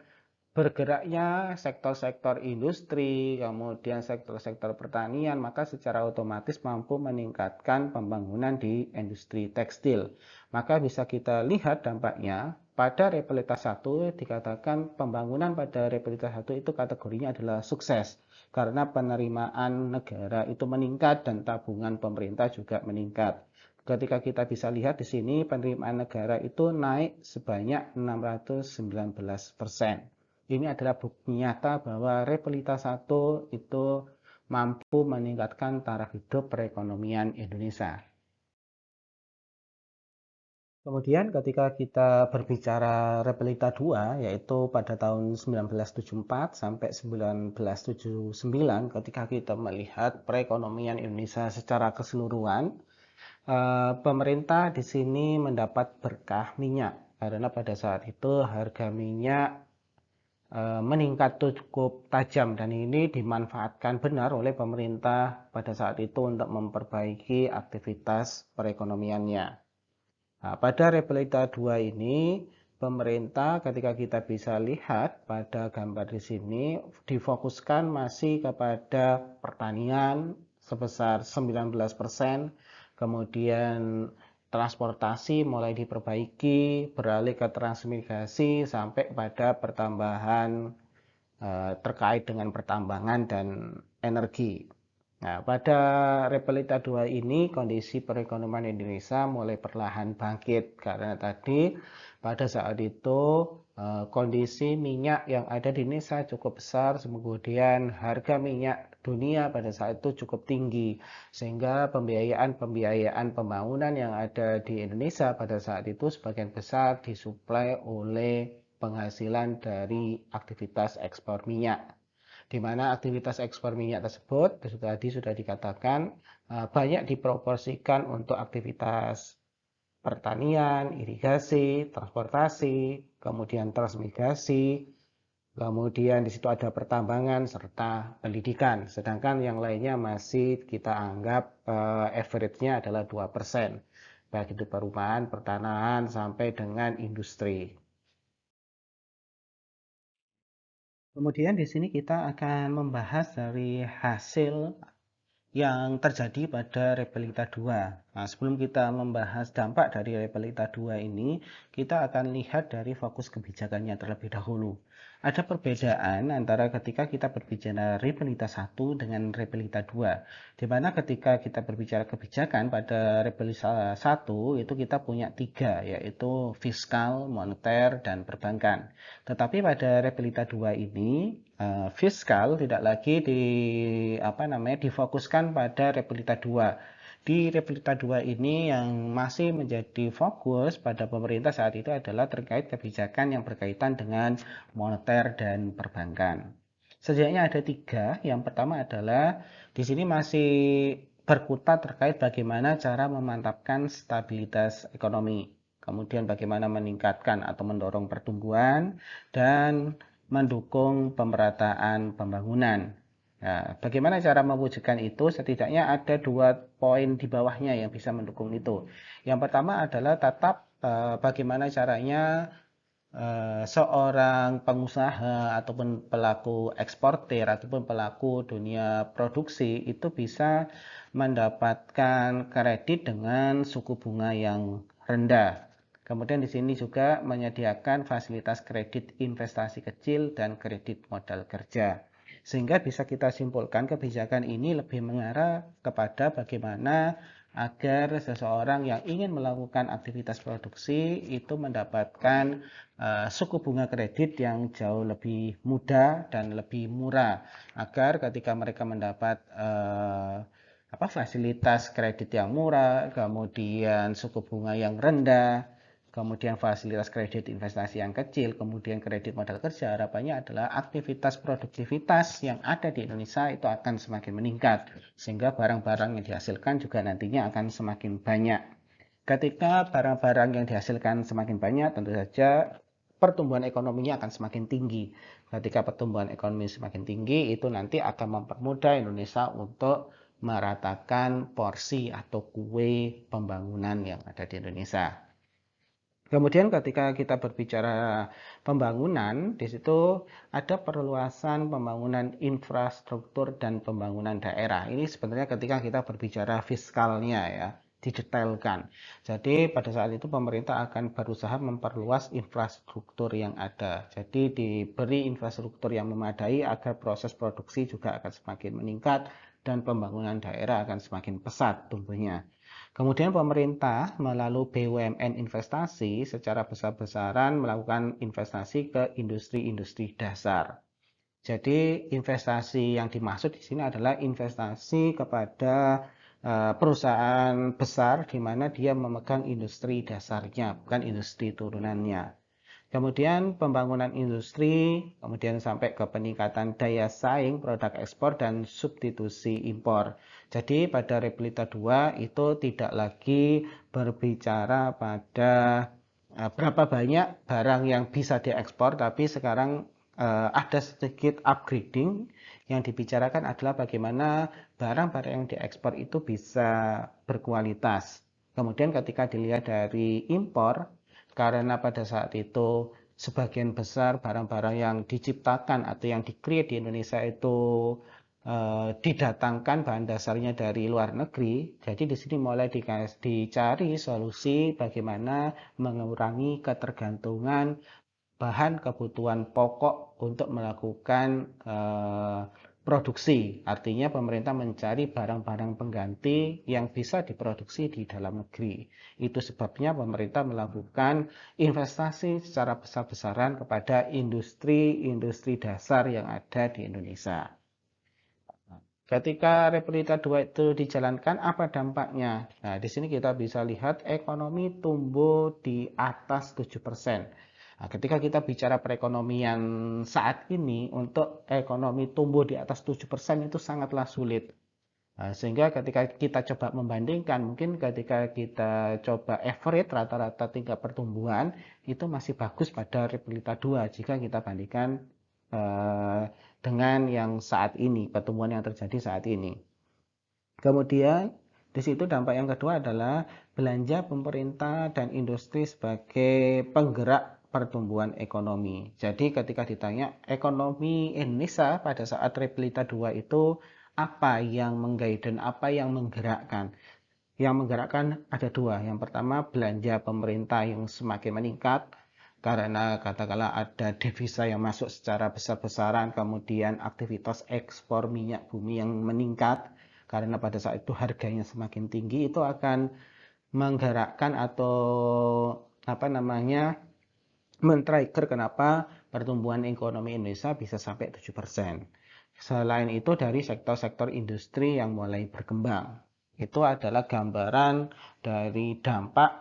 bergeraknya sektor-sektor industri, kemudian sektor-sektor pertanian, maka secara otomatis mampu meningkatkan pembangunan di industri tekstil. Maka bisa kita lihat dampaknya pada Repalitas 1 dikatakan pembangunan pada Repalitas 1 itu kategorinya adalah sukses karena penerimaan negara itu meningkat dan tabungan pemerintah juga meningkat. Ketika kita bisa lihat di sini penerimaan negara itu naik sebanyak 619%. Ini adalah bukti nyata bahwa Repalitas 1 itu mampu meningkatkan taraf hidup perekonomian Indonesia. Kemudian ketika kita berbicara Repelita 2, yaitu pada tahun 1974 sampai 1979, ketika kita melihat perekonomian Indonesia secara keseluruhan, pemerintah di sini mendapat berkah minyak. Karena pada saat itu harga minyak meningkat cukup tajam dan ini dimanfaatkan benar oleh pemerintah pada saat itu untuk memperbaiki aktivitas perekonomiannya. Nah, pada Repelita 2 ini pemerintah ketika kita bisa lihat pada gambar di sini difokuskan masih kepada pertanian sebesar 19%, kemudian transportasi mulai diperbaiki, beralih ke transmigrasi sampai pada pertambahan terkait dengan pertambangan dan energi. Nah, pada Repelita 2 ini kondisi perekonomian Indonesia mulai perlahan bangkit karena tadi pada saat itu kondisi minyak yang ada di Indonesia cukup besar, kemudian harga minyak dunia pada saat itu cukup tinggi sehingga pembiayaan pembangunan yang ada di Indonesia pada saat itu sebagian besar disuplai oleh penghasilan dari aktivitas ekspor minyak, di mana aktivitas ekspor minyak tersebut tadi sudah dikatakan banyak diproporsikan untuk aktivitas pertanian, irigasi, transportasi, kemudian transmigrasi, kemudian di situ ada pertambangan serta pendidikan. Sedangkan yang lainnya masih kita anggap average-nya adalah 2%, baik itu perumahan, pertanahan, sampai dengan industri. Kemudian di sini kita akan membahas dari hasil yang terjadi pada Repelita 2. Nah, sebelum kita membahas dampak dari Repelita 2 ini, kita akan lihat dari fokus kebijakannya terlebih dahulu. Ada perbedaan antara ketika kita berbicara Repelita 1 dengan Repelita 2, di mana ketika kita berbicara kebijakan pada Repelita 1 itu kita punya tiga, yaitu fiskal, moneter, dan perbankan. Tetapi pada Repelita 2 ini, fiskal tidak lagi difokuskan pada Repelita 2. Di Repelita 2 ini yang masih menjadi fokus pada pemerintah saat itu adalah terkait kebijakan yang berkaitan dengan moneter dan perbankan. Setidaknya ada tiga. Yang pertama adalah di sini masih berkutat terkait bagaimana cara memantapkan stabilitas ekonomi. Kemudian bagaimana meningkatkan atau mendorong pertumbuhan dan mendukung pemerataan pembangunan. Nah, bagaimana cara mewujudkan itu? Setidaknya ada 2 poin di bawahnya yang bisa mendukung itu. Yang pertama adalah tetap bagaimana caranya seorang pengusaha ataupun pelaku eksportir ataupun pelaku dunia produksi itu bisa mendapatkan kredit dengan suku bunga yang rendah. Kemudian di sini juga menyediakan fasilitas kredit investasi kecil dan kredit modal kerja. Sehingga bisa kita simpulkan kebijakan ini lebih mengarah kepada bagaimana agar seseorang yang ingin melakukan aktivitas produksi itu mendapatkan suku bunga kredit yang jauh lebih mudah dan lebih murah, agar ketika mereka mendapat fasilitas kredit yang murah, kemudian suku bunga yang rendah, kemudian fasilitas kredit investasi yang kecil, kemudian kredit modal kerja, harapannya adalah aktivitas produktivitas yang ada di Indonesia itu akan semakin meningkat, sehingga barang-barang yang dihasilkan juga nantinya akan semakin banyak. Ketika barang-barang yang dihasilkan semakin banyak, tentu saja pertumbuhan ekonominya akan semakin tinggi. Ketika pertumbuhan ekonomi semakin tinggi, itu nanti akan mempermudah Indonesia untuk meratakan porsi atau kue pembangunan yang ada di Indonesia. Kemudian ketika kita berbicara pembangunan, di situ ada perluasan pembangunan infrastruktur dan pembangunan daerah. Ini sebenarnya ketika kita berbicara fiskalnya ya, didetailkan. Jadi pada saat itu pemerintah akan berusaha memperluas infrastruktur yang ada. Jadi diberi infrastruktur yang memadai agar proses produksi juga akan semakin meningkat dan pembangunan daerah akan semakin pesat tumbuhnya. Kemudian pemerintah melalui BUMN investasi secara besar-besaran melakukan investasi ke industri-industri dasar. Jadi investasi yang dimaksud di sini adalah investasi kepada perusahaan besar di mana dia memegang industri dasarnya, bukan industri turunannya. Kemudian pembangunan industri, kemudian sampai ke peningkatan daya saing produk ekspor dan substitusi impor. Jadi pada Repelita 2 itu tidak lagi berbicara pada berapa banyak barang yang bisa diekspor, tapi sekarang ada sedikit upgrading. Yang dibicarakan adalah bagaimana barang-barang yang diekspor itu bisa berkualitas. Kemudian ketika dilihat dari impor, karena pada saat itu sebagian besar barang-barang yang diciptakan atau yang di-create di Indonesia itu didatangkan bahan dasarnya dari luar negeri. Jadi di sini mulai dicari solusi bagaimana mengurangi ketergantungan bahan kebutuhan pokok untuk melakukan produksi. Artinya pemerintah mencari barang-barang pengganti yang bisa diproduksi di dalam negeri. Itu sebabnya pemerintah melakukan investasi secara besar-besaran kepada industri-industri dasar yang ada di Indonesia. Ketika Repelita 2 itu dijalankan, apa dampaknya? Nah, di sini kita bisa lihat ekonomi tumbuh di atas 7%. Nah, ketika kita bicara perekonomian saat ini, untuk ekonomi tumbuh di atas 7% itu sangatlah sulit. Nah, sehingga ketika kita coba membandingkan, mungkin ketika kita coba average rata-rata tingkat pertumbuhan, itu masih bagus pada Repelita 2 jika kita bandingkan dengan yang saat ini, pertumbuhan yang terjadi saat ini. Kemudian di situ dampak yang kedua adalah belanja pemerintah dan industri sebagai penggerak pertumbuhan ekonomi. Jadi ketika ditanya ekonomi Indonesia pada saat Repelita 2 itu apa yang mengguide dan apa yang menggerakkan, yang menggerakkan ada dua. Yang pertama, belanja pemerintah yang semakin meningkat karena katakanlah ada devisa yang masuk secara besar-besaran, kemudian aktivitas ekspor minyak bumi yang meningkat karena pada saat itu harganya semakin tinggi, itu akan menggerakkan atau apa namanya, men-trigger kenapa pertumbuhan ekonomi Indonesia bisa sampai 7%. Selain itu dari sektor-sektor industri yang mulai berkembang. Itu adalah gambaran dari dampak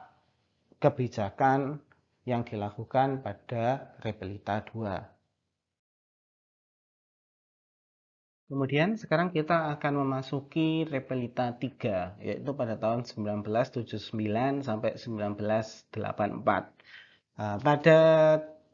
kebijakan yang dilakukan pada Repelita 2. Kemudian sekarang kita akan memasuki Repelita 3, yaitu pada tahun 1979 sampai 1984. Pada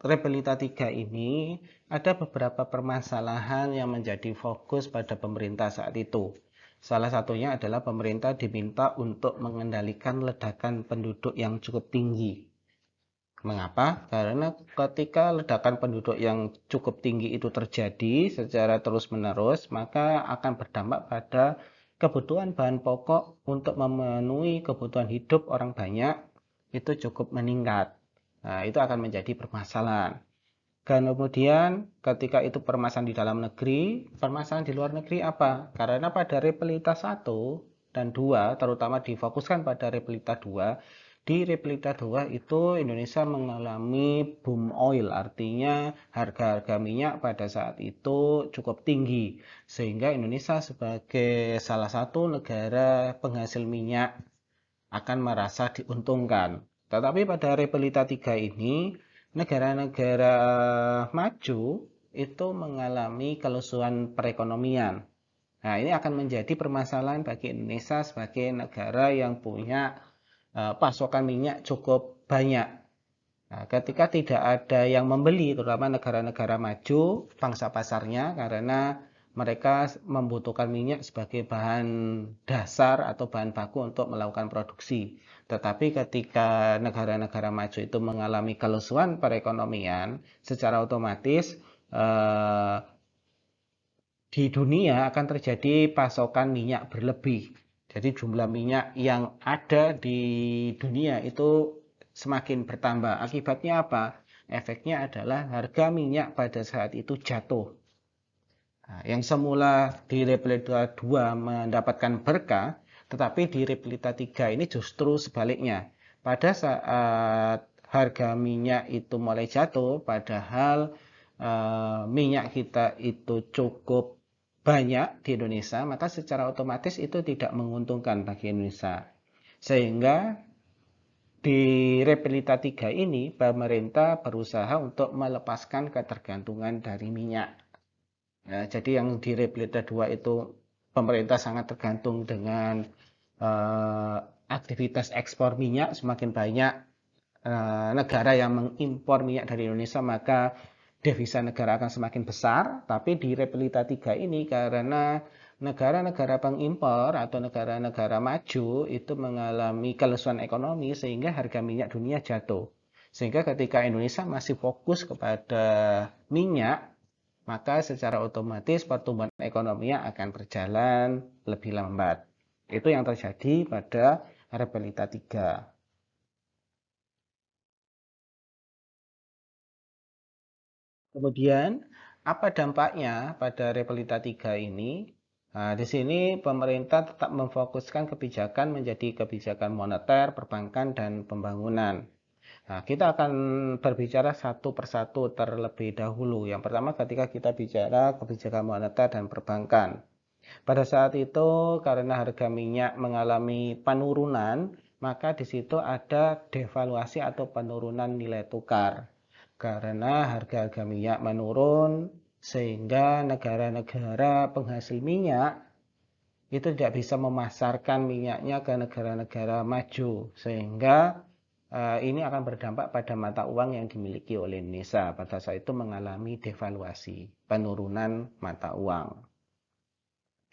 Repelita 3 ini ada beberapa permasalahan yang menjadi fokus pada pemerintah saat itu. Salah satunya adalah pemerintah diminta untuk mengendalikan ledakan penduduk yang cukup tinggi. Mengapa? Karena ketika ledakan penduduk yang cukup tinggi itu terjadi secara terus-menerus, maka akan berdampak pada kebutuhan bahan pokok untuk memenuhi kebutuhan hidup orang banyak itu cukup meningkat. Nah, itu akan menjadi permasalahan. Kemudian ketika itu permasalahan di dalam negeri, permasalahan di luar negeri apa? Karena pada Repelita 1 dan 2, terutama difokuskan pada Repelita 2, di Repelita 2 itu Indonesia mengalami boom oil, artinya harga-harga minyak pada saat itu cukup tinggi. Sehingga Indonesia sebagai salah satu negara penghasil minyak akan merasa diuntungkan. Tetapi pada Repelita 3 ini, negara-negara maju itu mengalami kelusuan perekonomian. Nah, ini akan menjadi permasalahan bagi Indonesia sebagai negara yang punya pasokan minyak cukup banyak. Nah, ketika tidak ada yang membeli, terutama negara-negara maju, pangsa pasarnya, karena mereka membutuhkan minyak sebagai bahan dasar atau bahan baku untuk melakukan produksi. Tetapi ketika negara-negara maju itu mengalami kelesuan perekonomian, secara otomatis di dunia akan terjadi pasokan minyak berlebih. Jadi jumlah minyak yang ada di dunia itu semakin bertambah. Akibatnya apa? Efeknya adalah harga minyak pada saat itu jatuh. Nah, yang semula di Repelita 2 mendapatkan berkah, tetapi di Repelita 3 ini justru sebaliknya. Pada saat harga minyak itu mulai jatuh, padahal minyak kita itu cukup banyak di Indonesia, maka secara otomatis itu tidak menguntungkan bagi Indonesia. Sehingga di Repelita 3 ini, pemerintah berusaha untuk melepaskan ketergantungan dari minyak. Ya, jadi yang di Repelita 2 itu pemerintah sangat tergantung dengan aktivitas ekspor minyak. Semakin banyak negara yang mengimpor minyak dari Indonesia, maka devisa negara akan semakin besar. Tapi di Repelita 3 ini karena negara-negara pengimpor atau negara-negara maju itu mengalami kelesuan ekonomi sehingga harga minyak dunia jatuh. Sehingga ketika Indonesia masih fokus kepada minyak, maka secara otomatis pertumbuhan ekonominya akan berjalan lebih lambat. Itu yang terjadi pada Repelita 3. Kemudian, apa dampaknya pada Repelita 3 ini? Nah, di sini pemerintah tetap memfokuskan kebijakan menjadi kebijakan moneter, perbankan, dan pembangunan. Nah, kita akan berbicara satu persatu terlebih dahulu. Yang pertama ketika kita bicara kebijakan moneter dan perbankan. Pada saat itu karena harga minyak mengalami penurunan, maka di situ ada devaluasi atau penurunan nilai tukar. Karena harga-harga minyak menurun, sehingga negara-negara penghasil minyak itu tidak bisa memasarkan minyaknya ke negara-negara maju. Sehingga ini akan berdampak pada mata uang yang dimiliki oleh Indonesia. Pada saat itu mengalami devaluasi, penurunan mata uang.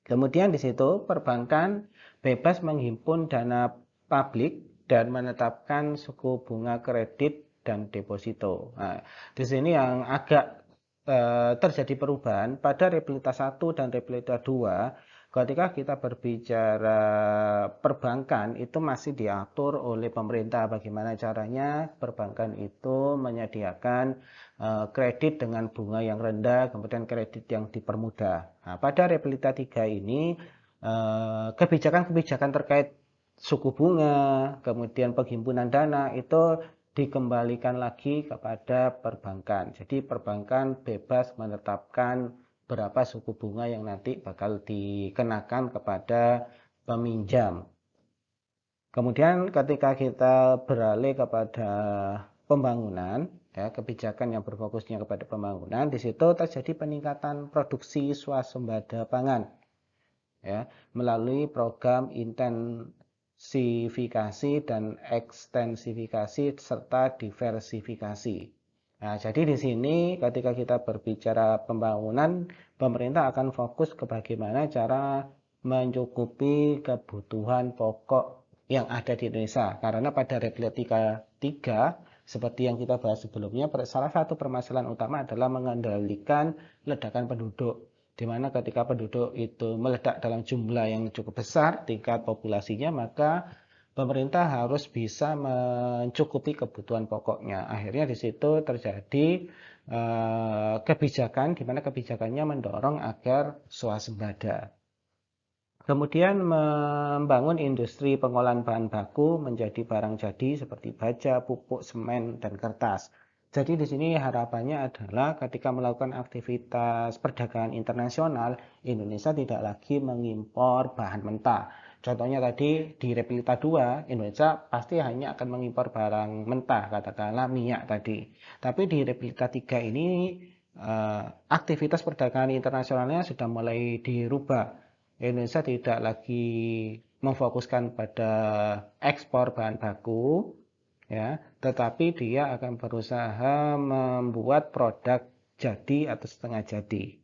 Kemudian di situ perbankan bebas menghimpun dana publik dan menetapkan suku bunga kredit dan deposito. Nah, di sini yang agak terjadi perubahan pada Repelita 1 dan Repelita 2. Ketika kita berbicara perbankan, itu masih diatur oleh pemerintah bagaimana caranya perbankan itu menyediakan kredit dengan bunga yang rendah, kemudian kredit yang dipermudah. Nah, pada Repelita 3 ini kebijakan-kebijakan terkait suku bunga, kemudian penghimpunan dana itu dikembalikan lagi kepada perbankan. Jadi perbankan bebas menetapkan berapa suku bunga yang nanti bakal dikenakan kepada peminjam. Kemudian ketika kita beralih kepada pembangunan, ya, kebijakan yang berfokusnya kepada pembangunan, di situ terjadi peningkatan produksi swasembada pangan, ya, melalui program intensifikasi dan ekstensifikasi serta diversifikasi. Nah, jadi di sini ketika kita berbicara pembangunan, pemerintah akan fokus ke bagaimana cara mencukupi kebutuhan pokok yang ada di Indonesia. Karena pada Repelita 3, seperti yang kita bahas sebelumnya, salah satu permasalahan utama adalah mengendalikan ledakan penduduk, di mana ketika penduduk itu meledak dalam jumlah yang cukup besar, tingkat populasinya, maka pemerintah harus bisa mencukupi kebutuhan pokoknya. Akhirnya di situ terjadi kebijakan, di mana kebijakannya mendorong agar swasembada. Kemudian membangun industri pengolahan bahan baku menjadi barang jadi seperti baja, pupuk, semen, dan kertas. Jadi di sini harapannya adalah ketika melakukan aktivitas perdagangan internasional, Indonesia tidak lagi mengimpor bahan mentah. Contohnya tadi di Repelita 2, Indonesia pasti hanya akan mengimpor barang mentah, katakanlah minyak tadi. Tapi di Repelita 3 ini aktivitas perdagangan internasionalnya sudah mulai dirubah. Indonesia tidak lagi memfokuskan pada ekspor bahan baku, ya, tetapi dia akan berusaha membuat produk jadi atau setengah jadi.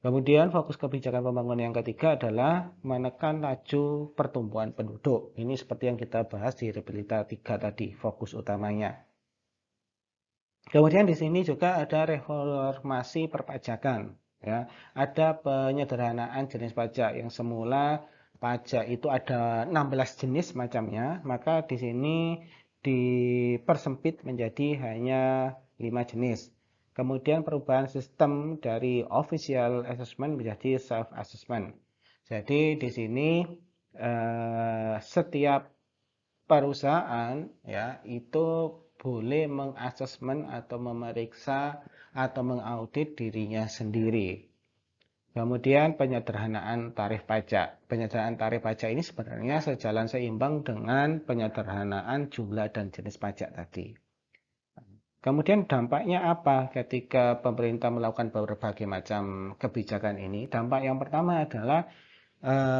Kemudian fokus kebijakan pembangunan yang ketiga adalah menekan laju pertumbuhan penduduk. Ini seperti yang kita bahas di Repelita 3 tadi, fokus utamanya. Kemudian di sini juga ada reformasi perpajakan. Ya, ada penyederhanaan jenis pajak yang semula pajak itu ada 16 jenis macamnya, maka di sini dipersempit menjadi hanya 5 jenis. Kemudian perubahan sistem dari official assessment menjadi self assessment. Jadi di sini setiap perusahaan ya itu boleh mengasesmen atau memeriksa atau mengaudit dirinya sendiri. Kemudian penyederhanaan tarif pajak. Penyederhanaan tarif pajak ini sebenarnya sejalan seimbang dengan penyederhanaan jumlah dan jenis pajak tadi. Kemudian dampaknya apa ketika pemerintah melakukan berbagai macam kebijakan ini? Dampak yang pertama adalah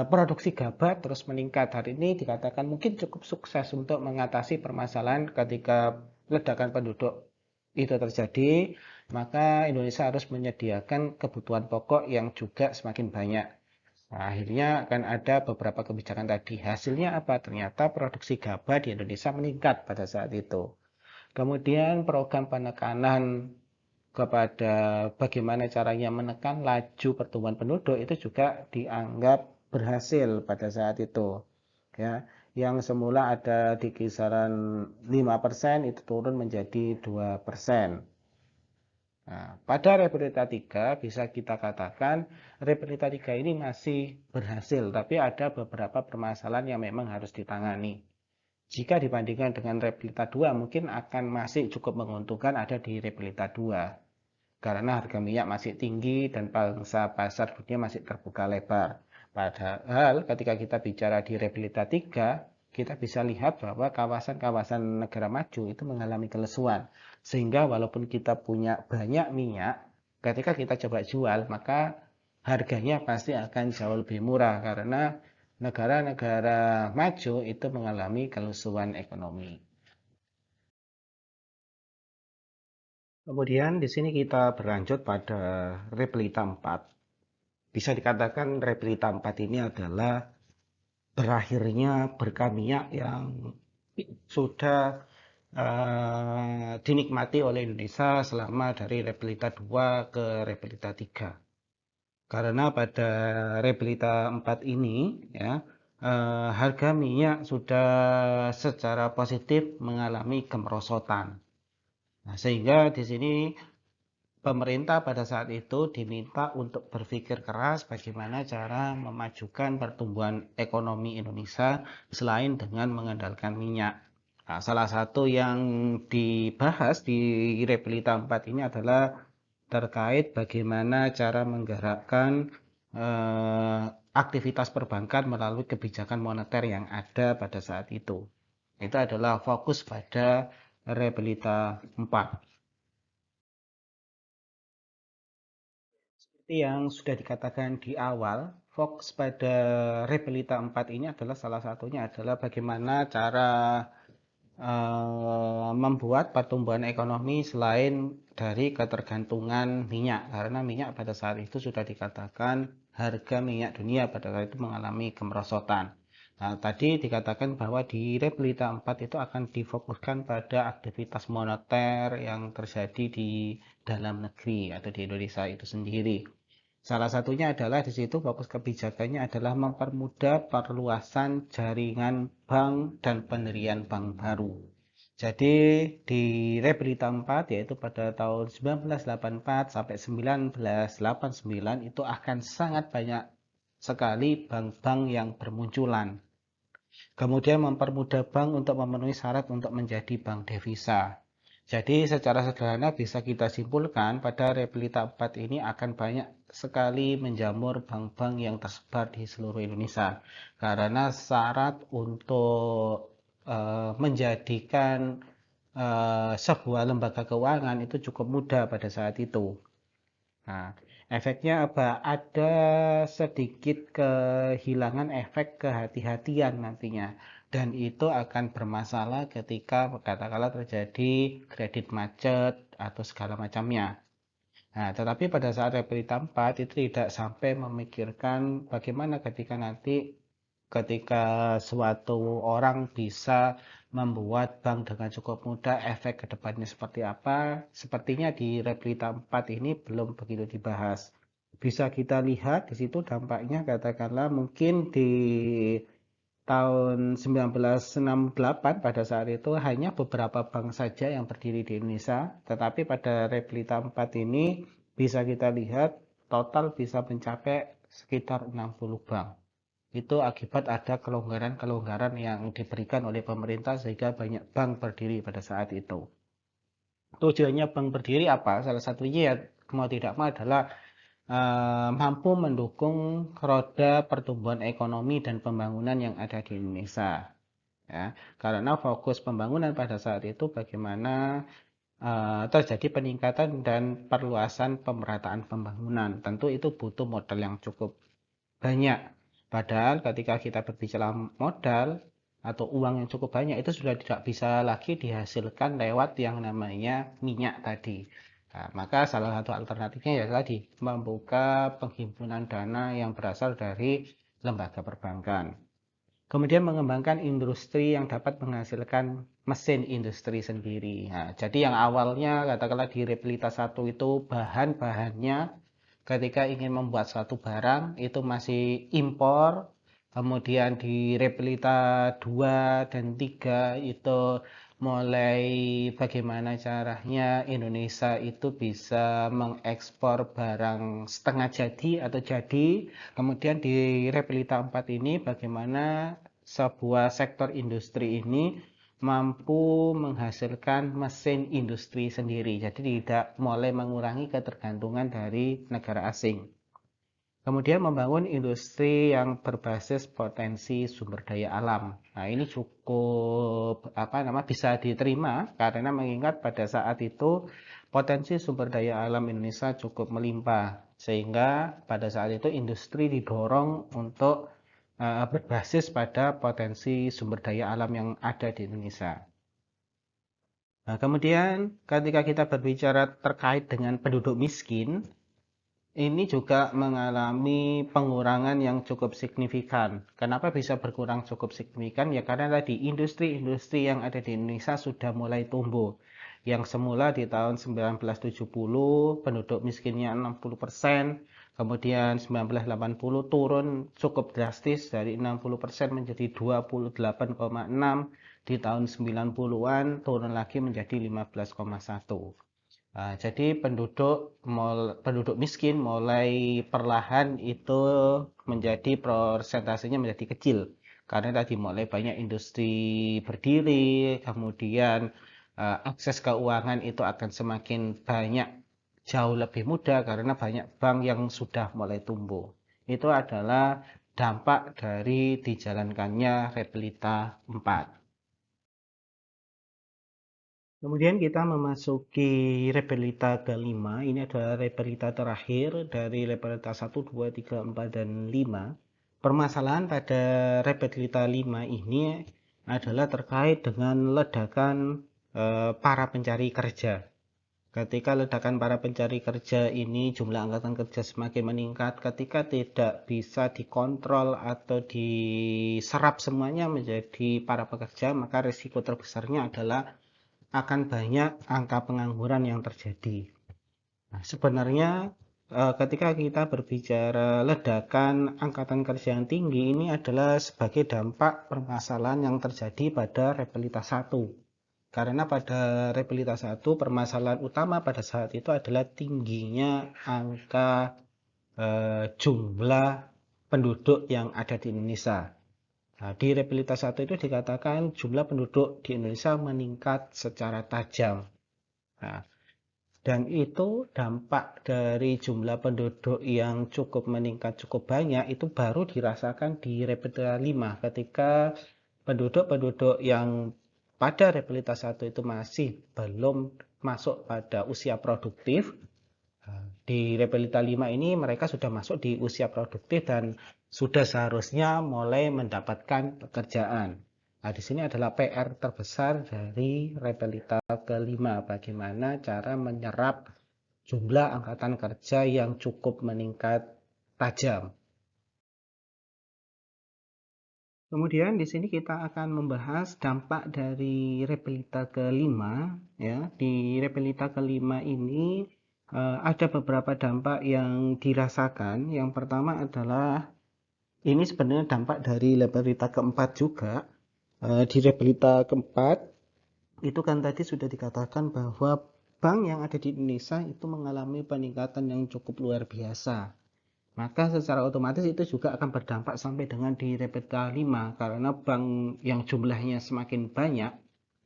produksi gabah terus meningkat. Hari ini dikatakan mungkin cukup sukses untuk mengatasi permasalahan ketika ledakan penduduk itu terjadi, maka Indonesia harus menyediakan kebutuhan pokok yang juga semakin banyak. Nah, akhirnya akan ada beberapa kebijakan tadi. Hasilnya apa? Ternyata produksi gabah di Indonesia meningkat pada saat itu. Kemudian program penekanan kepada bagaimana caranya menekan laju pertumbuhan penduduk itu juga dianggap berhasil pada saat itu, ya, yang semula ada di kisaran 5% itu turun menjadi 2%. Nah, pada Repelita 3 bisa kita katakan Repelita 3 ini masih berhasil, tapi ada beberapa permasalahan yang memang harus ditangani. Jika dibandingkan dengan Repelita 2 mungkin akan masih cukup menguntungkan ada di Repelita 2. Karena harga minyak masih tinggi dan pangsa pasar dunia masih terbuka lebar. Padahal ketika kita bicara di Repelita 3, kita bisa lihat bahwa kawasan-kawasan negara maju itu mengalami kelesuan. Sehingga walaupun kita punya banyak minyak, ketika kita coba jual, maka harganya pasti akan jauh lebih murah karena negara-negara maju itu mengalami kelesuan ekonomi. Kemudian di sini kita berlanjut pada Repelita 4. Bisa dikatakan Repelita 4 ini adalah berakhirnya berkah minyak yang sudah dinikmati oleh Indonesia selama dari Repelita 2 ke Repelita 3. Karena pada Rebelita 4 ini ya, harga minyak sudah secara positif mengalami kemerosotan. Nah, sehingga di sini pemerintah pada saat itu diminta untuk berpikir keras bagaimana cara memajukan pertumbuhan ekonomi Indonesia selain dengan mengandalkan minyak. Nah, salah satu yang dibahas di Rebelita 4 ini adalah terkait bagaimana cara menggerakkan eh, aktivitas perbankan melalui kebijakan moneter yang ada pada saat itu. Itu adalah fokus pada Rebelita 4. Seperti yang sudah dikatakan di awal, fokus pada Rebelita 4 ini adalah salah satunya adalah bagaimana cara membuat pertumbuhan ekonomi selain dari ketergantungan minyak. Karena minyak pada saat itu sudah dikatakan harga minyak dunia pada saat itu mengalami kemerosotan. Nah, tadi dikatakan bahwa di Rebelita 4 itu akan difokuskan pada aktivitas moneter yang terjadi di dalam negeri atau di Indonesia itu sendiri. Salah satunya adalah di situ fokus kebijakannya adalah mempermudah perluasan jaringan bank dan pendirian bank baru. Jadi di Rebelita 4 yaitu pada tahun 1984 sampai 1989 itu akan sangat banyak sekali bank-bank yang bermunculan. Kemudian mempermudah bank untuk memenuhi syarat untuk menjadi bank devisa. Jadi secara sederhana bisa kita simpulkan pada Rebelita 4 ini akan banyak sekali menjamur bank-bank yang tersebar di seluruh Indonesia. Karena syarat untuk menjadikan sebuah lembaga keuangan itu cukup mudah pada saat itu. Nah, efeknya apa? Ada sedikit kehilangan efek kehati-hatian nantinya. Dan itu akan bermasalah ketika katakanlah terjadi kredit macet atau segala macamnya. Nah, tetapi pada saat Rebelita 4 itu tidak sampai memikirkan bagaimana ketika suatu orang bisa membuat bank dengan cukup mudah, efek ke depannya seperti apa. Sepertinya di Rebelita 4 ini belum begitu dibahas. Bisa kita lihat di situ dampaknya katakanlah mungkin di tahun 1968 pada saat itu hanya beberapa bank saja yang berdiri di Indonesia, tetapi pada Rebelita 4 ini bisa kita lihat total bisa mencapai sekitar 60 bank. Itu akibat ada kelonggaran-kelonggaran yang diberikan oleh pemerintah sehingga banyak bank berdiri pada saat itu. Tujuannya bank berdiri apa? Salah satunya ya mau tidak mau adalah mampu mendukung roda pertumbuhan ekonomi dan pembangunan yang ada di Indonesia. Ya, karena fokus pembangunan pada saat itu bagaimana terjadi peningkatan dan perluasan pemerataan pembangunan. Tentu itu butuh modal yang cukup banyak. Padahal ketika kita berbicara modal atau uang yang cukup banyak itu sudah tidak bisa lagi dihasilkan lewat yang namanya minyak tadi. Nah, maka salah satu alternatifnya ya tadi membuka penghimpunan dana yang berasal dari lembaga perbankan. Kemudian mengembangkan industri yang dapat menghasilkan mesin industri sendiri. Nah, jadi yang awalnya katakanlah di Rebelita 1 itu bahan-bahannya ketika ingin membuat suatu barang itu masih impor, kemudian di Rebelita 2 dan 3 itu mulai bagaimana caranya Indonesia itu bisa mengekspor barang setengah jadi atau jadi. Kemudian di Rebelita 4 ini bagaimana sebuah sektor industri ini mampu menghasilkan mesin industri sendiri. Jadi tidak mulai mengurangi ketergantungan dari negara asing. Kemudian membangun industri yang berbasis potensi sumber daya alam. Nah, ini cukup bisa diterima karena mengingat pada saat itu potensi sumber daya alam Indonesia cukup melimpah sehingga pada saat itu industri didorong untuk berbasis pada potensi sumber daya alam yang ada di Indonesia. Nah, kemudian ketika kita berbicara terkait dengan penduduk miskin, ini juga mengalami pengurangan yang cukup signifikan. Kenapa bisa berkurang cukup signifikan? Ya karena tadi industri-industri yang ada di Indonesia sudah mulai tumbuh. Yang semula di tahun 1970 penduduk miskinnya 60%, Kemudian 1980 turun cukup drastis dari 60% menjadi 28,6. Di tahun 90-an turun lagi menjadi 15,1. Jadi penduduk miskin mulai perlahan itu menjadi persentasenya menjadi kecil karena tadi mulai banyak industri berdiri, kemudian akses keuangan itu akan semakin banyak, jauh lebih mudah karena banyak bank yang sudah mulai tumbuh. Itu adalah dampak dari dijalankannya Repelita 4. Kemudian kita memasuki repelita kelima. Ini adalah repelita terakhir dari repelita 1, 2, 3, 4, dan 5. Permasalahan pada repelita 5 ini adalah terkait dengan ledakan para pencari kerja. Ketika ledakan para pencari kerja ini, jumlah angkatan kerja semakin meningkat, ketika tidak bisa dikontrol atau diserap semuanya menjadi para pekerja, maka risiko terbesarnya adalah akan banyak angka pengangguran yang terjadi. Nah, sebenarnya ketika kita berbicara ledakan angkatan kerja yang tinggi, ini adalah sebagai dampak permasalahan yang terjadi pada repelita 1. Karena pada repelita 1, permasalahan utama pada saat itu adalah tingginya angka jumlah penduduk yang ada di Indonesia. Nah, di repelita 1 itu dikatakan jumlah penduduk di Indonesia meningkat secara tajam. Nah, dan itu dampak dari jumlah penduduk yang cukup meningkat cukup banyak itu baru dirasakan di repelita 5 ketika penduduk-penduduk yang pada repelita 1 itu masih belum masuk pada usia produktif. Di repelita 5 ini mereka sudah masuk di usia produktif dan sudah seharusnya mulai mendapatkan pekerjaan. Nah, di sini adalah PR terbesar dari repelita kelima, bagaimana cara menyerap jumlah angkatan kerja yang cukup meningkat tajam. Kemudian di sini kita akan membahas dampak dari repelita kelima. Ya, di repelita kelima ini ada beberapa dampak yang dirasakan. Yang pertama adalah ini sebenarnya dampak dari repelita keempat juga. Di repelita keempat itu kan tadi sudah dikatakan bahwa bank yang ada di Indonesia itu mengalami peningkatan yang cukup luar biasa. Maka secara otomatis itu juga akan berdampak sampai dengan di repelita 5 karena bank yang jumlahnya semakin banyak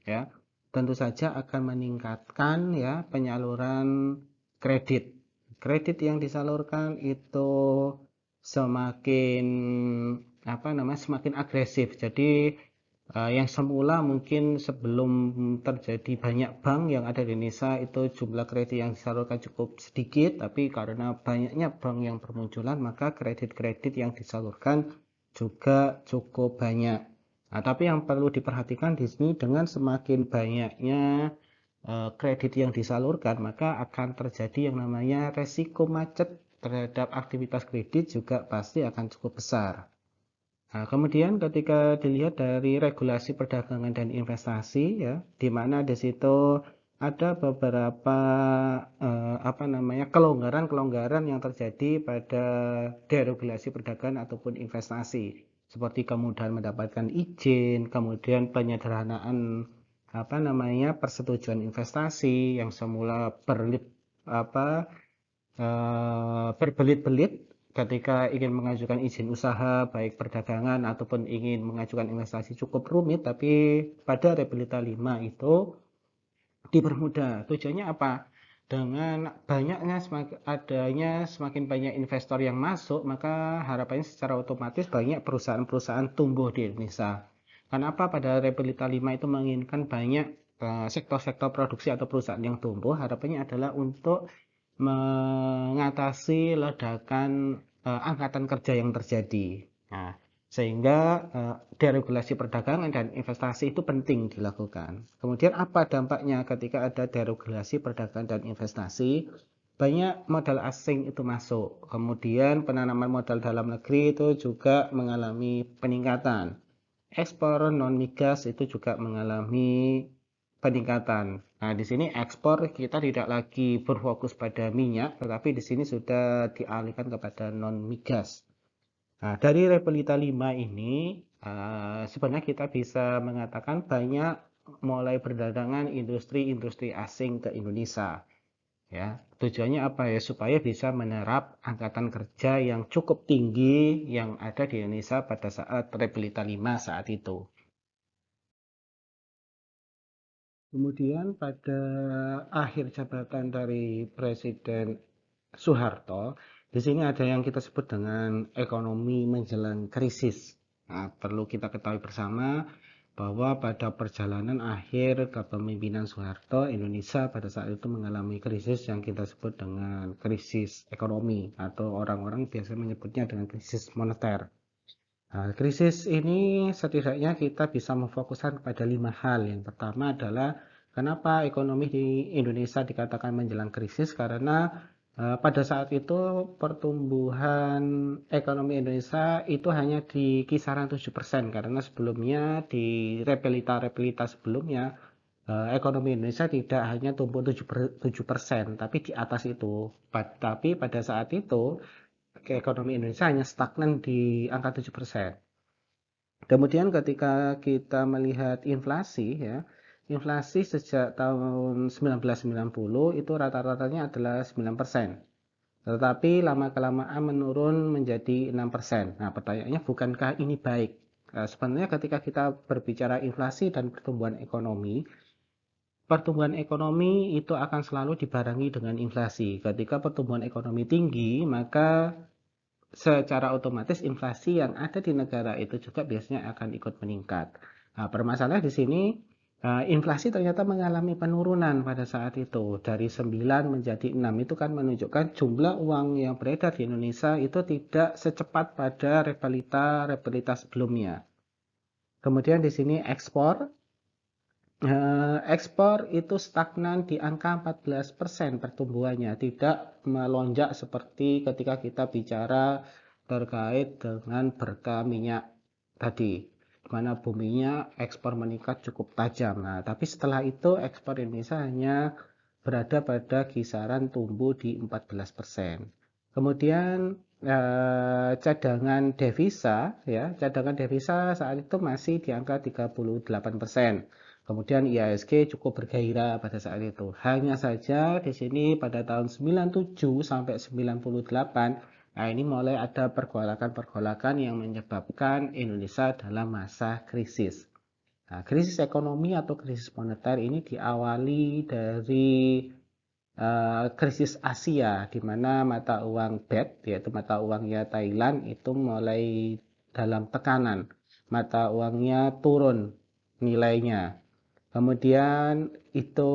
ya tentu saja akan meningkatkan ya penyaluran kredit. Kredit yang disalurkan itu semakin semakin agresif. Jadi yang semula mungkin sebelum terjadi banyak bank yang ada di Indonesia itu jumlah kredit yang disalurkan cukup sedikit, tapi karena banyaknya bank yang bermunculan maka kredit-kredit yang disalurkan juga cukup banyak. Nah, tapi yang perlu diperhatikan di sini dengan semakin banyaknya kredit yang disalurkan maka akan terjadi yang namanya resiko macet terhadap aktivitas kredit juga pasti akan cukup besar. Nah, kemudian ketika dilihat dari regulasi perdagangan dan investasi ya, di mana di situ ada beberapa kelonggaran-kelonggaran yang terjadi pada deregulasi perdagangan ataupun investasi, seperti kemudahan mendapatkan izin, kemudian penyederhanaan persetujuan investasi yang semula berbelit-belit ketika ingin mengajukan izin usaha baik perdagangan ataupun ingin mengajukan investasi cukup rumit, tapi pada repelita 5 itu dipermudah. Tujuannya apa? Dengan semakin banyak investor yang masuk, maka harapannya secara otomatis banyak perusahaan-perusahaan tumbuh di Indonesia. Kenapa pada repelita 5 itu menginginkan banyak sektor-sektor produksi atau perusahaan yang tumbuh? Harapannya adalah untuk mengatasi ledakan angkatan kerja yang terjadi. Nah, sehingga deregulasi perdagangan dan investasi itu penting dilakukan. Kemudian apa dampaknya ketika ada deregulasi perdagangan dan investasi? Banyak modal asing itu masuk. Kemudian penanaman modal dalam negeri itu juga mengalami peningkatan. Ekspor non migas itu juga mengalami peningkatan. Nah, di sini ekspor kita tidak lagi berfokus pada minyak, tetapi di sini sudah dialihkan kepada non migas. Nah, dari Repelita 5 ini sebenarnya kita bisa mengatakan banyak mulai berdatangan industri-industri asing ke Indonesia. Ya, tujuannya apa ya? Supaya bisa menyerap angkatan kerja yang cukup tinggi yang ada di Indonesia pada saat Repelita 5 saat itu. Kemudian pada akhir jabatan dari Presiden Soeharto, di sini ada yang kita sebut dengan ekonomi menjelang krisis. Nah, perlu kita ketahui bersama bahwa pada perjalanan akhir kepemimpinan Soeharto, Indonesia pada saat itu mengalami krisis yang kita sebut dengan krisis ekonomi atau orang-orang biasa menyebutnya dengan krisis moneter. Nah, krisis ini setidaknya kita bisa memfokuskan pada 5 hal. Yang pertama adalah kenapa ekonomi di Indonesia dikatakan menjelang krisis, karena pada saat itu pertumbuhan ekonomi Indonesia itu hanya di kisaran 7%, karena sebelumnya di repelita-repelita sebelumnya ekonomi Indonesia tidak hanya tumbuh 7%, tapi di atas itu. Tapi pada saat itu ekonomi Indonesia hanya stagnan di angka 7%. Kemudian ketika kita melihat inflasi ya, inflasi sejak tahun 1990 itu rata-ratanya adalah 9%. Tetapi lama-kelamaan menurun menjadi 6%. Nah, pertanyaannya bukankah ini baik? Sebenarnya ketika kita berbicara inflasi dan pertumbuhan ekonomi itu akan selalu dibarengi dengan inflasi. Ketika pertumbuhan ekonomi tinggi, maka secara otomatis inflasi yang ada di negara itu juga biasanya akan ikut meningkat. Nah, permasalahan di sini inflasi ternyata mengalami penurunan pada saat itu dari 9 menjadi 6, itu kan menunjukkan jumlah uang yang beredar di Indonesia itu tidak secepat pada repelita sebelumnya. Kemudian di sini ekspor itu stagnan di angka 14% pertumbuhannya, tidak melonjak seperti ketika kita bicara terkait dengan berkah minyak tadi, di mana buminya ekspor meningkat cukup tajam. Nah, tapi setelah itu ekspor Indonesia hanya berada pada kisaran tumbuh di 14%. Kemudian cadangan devisa saat itu masih di angka 38%. Kemudian IHSG cukup bergairah pada saat itu. Hanya saja di sini pada tahun 97 sampai 98, nah ini mulai ada pergolakan-pergolakan yang menyebabkan Indonesia dalam masa krisis. Nah, krisis ekonomi atau krisis moneter ini diawali dari krisis Asia, di mana mata uang BET, yaitu mata uangnya Thailand, itu mulai dalam tekanan. Mata uangnya turun nilainya. Kemudian itu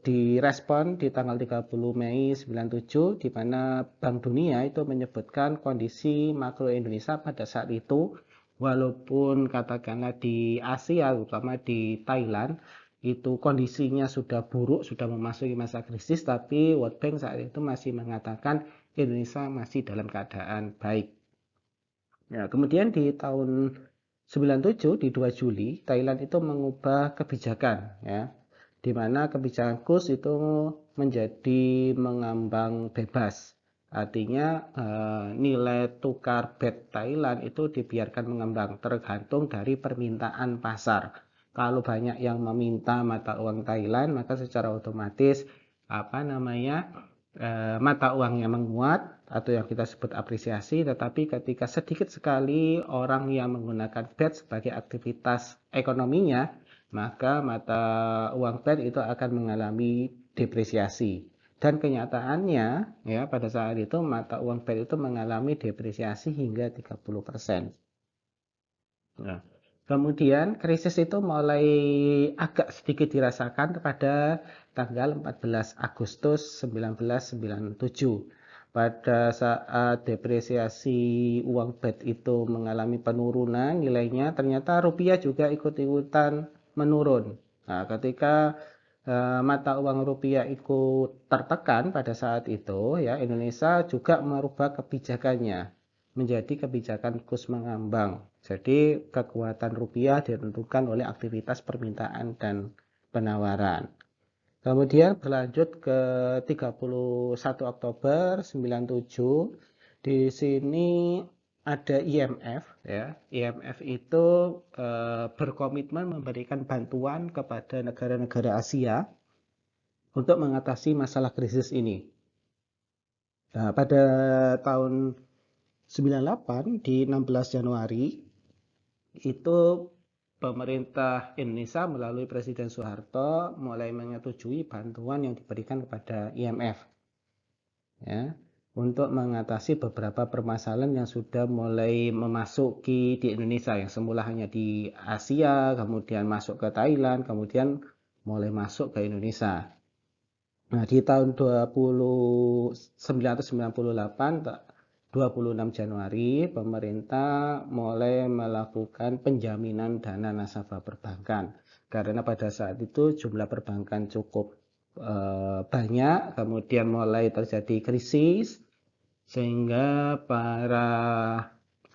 direspon di tanggal 30 Mei 97, di mana Bank Dunia itu menyebutkan kondisi makro Indonesia pada saat itu, walaupun katakanlah di Asia, terutama di Thailand, itu kondisinya sudah buruk, sudah memasuki masa krisis, tapi World Bank saat itu masih mengatakan Indonesia masih dalam keadaan baik. Ya, kemudian di tahun 97, di 2 Juli, Thailand itu mengubah kebijakan, ya, di mana kebijakan kurs itu menjadi mengambang bebas. Artinya nilai tukar BET Thailand itu dibiarkan mengambang, tergantung dari permintaan pasar. Kalau banyak yang meminta mata uang Thailand, maka secara otomatis mata uangnya menguat atau yang kita sebut apresiasi. Tetapi ketika sedikit sekali orang yang menggunakan BET sebagai aktivitas ekonominya, maka mata uang BET itu akan mengalami depresiasi. Dan kenyataannya ya pada saat itu mata uang BET itu mengalami depresiasi hingga 30%. Nah, kemudian krisis itu mulai agak sedikit dirasakan pada tanggal 14 Agustus 1997. Pada saat depresiasi uang BET itu mengalami penurunan nilainya, ternyata rupiah juga ikut-ikutan menurun. Nah, ketika mata uang rupiah ikut tertekan pada saat itu, ya Indonesia juga merubah kebijakannya menjadi kebijakan kurs mengambang. Jadi kekuatan rupiah ditentukan oleh aktivitas permintaan dan penawaran. Kemudian berlanjut ke 31 Oktober 97. Di sini ada IMF ya. IMF itu berkomitmen memberikan bantuan kepada negara-negara Asia untuk mengatasi masalah krisis ini. Nah, pada tahun 98 di 16 Januari itu pemerintah Indonesia melalui Presiden Soeharto mulai menyetujui bantuan yang diberikan kepada IMF ya untuk mengatasi beberapa permasalahan yang sudah mulai memasuki di Indonesia, yang semula hanya di Asia, kemudian masuk ke Thailand, kemudian mulai masuk ke Indonesia. Nah, di tahun 1998, 26 Januari, pemerintah mulai melakukan penjaminan dana nasabah perbankan. Karena pada saat itu jumlah perbankan cukup banyak, kemudian mulai terjadi krisis, sehingga para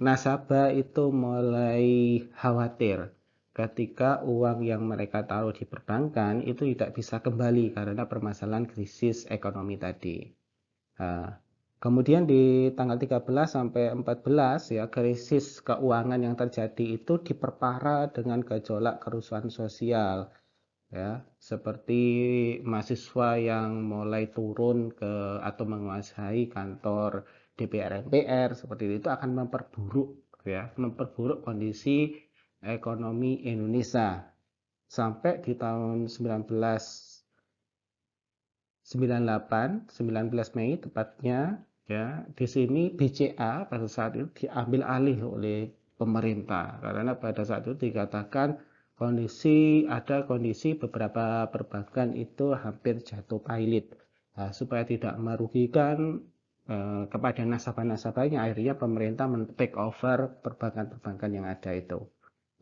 nasabah itu mulai khawatir ketika uang yang mereka taruh di perbankan itu tidak bisa kembali karena permasalahan krisis ekonomi tadi. Nah, kemudian di tanggal 13 sampai 14 ya, krisis keuangan yang terjadi itu diperparah dengan gejolak kerusuhan sosial ya, seperti mahasiswa yang mulai turun ke atau menguasai kantor DPR MPR seperti itu akan memperburuk kondisi ekonomi Indonesia sampai di tahun 19 Mei tepatnya ya. Di sini BCA pada saat itu diambil alih oleh pemerintah karena pada saat itu dikatakan ada kondisi beberapa perbankan itu hampir jatuh pailit. Nah, supaya tidak merugikan kepada nasabah-nasabahnya, akhirnya pemerintah men-take over perbankan-perbankan yang ada itu.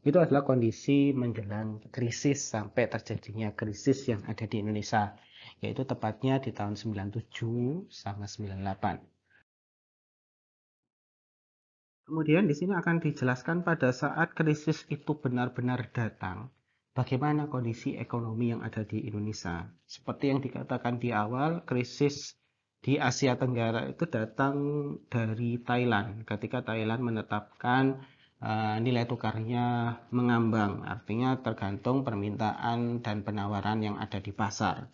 Itu adalah kondisi menjelang krisis sampai terjadinya krisis yang ada di Indonesia, yaitu tepatnya di tahun 97 sama 98. Kemudian di sini akan dijelaskan pada saat krisis itu benar-benar datang, bagaimana kondisi ekonomi yang ada di Indonesia. Seperti yang dikatakan di awal, krisis di Asia Tenggara itu datang dari Thailand. Ketika Thailand menetapkan nilai tukarnya mengambang, artinya tergantung permintaan dan penawaran yang ada di pasar.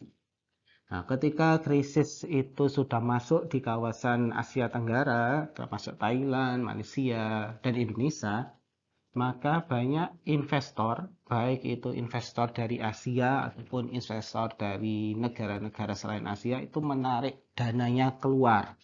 Nah, ketika krisis itu sudah masuk di kawasan Asia Tenggara, termasuk Thailand, Malaysia, dan Indonesia, maka banyak investor, baik itu investor dari Asia ataupun investor dari negara-negara selain Asia, itu menarik dananya keluar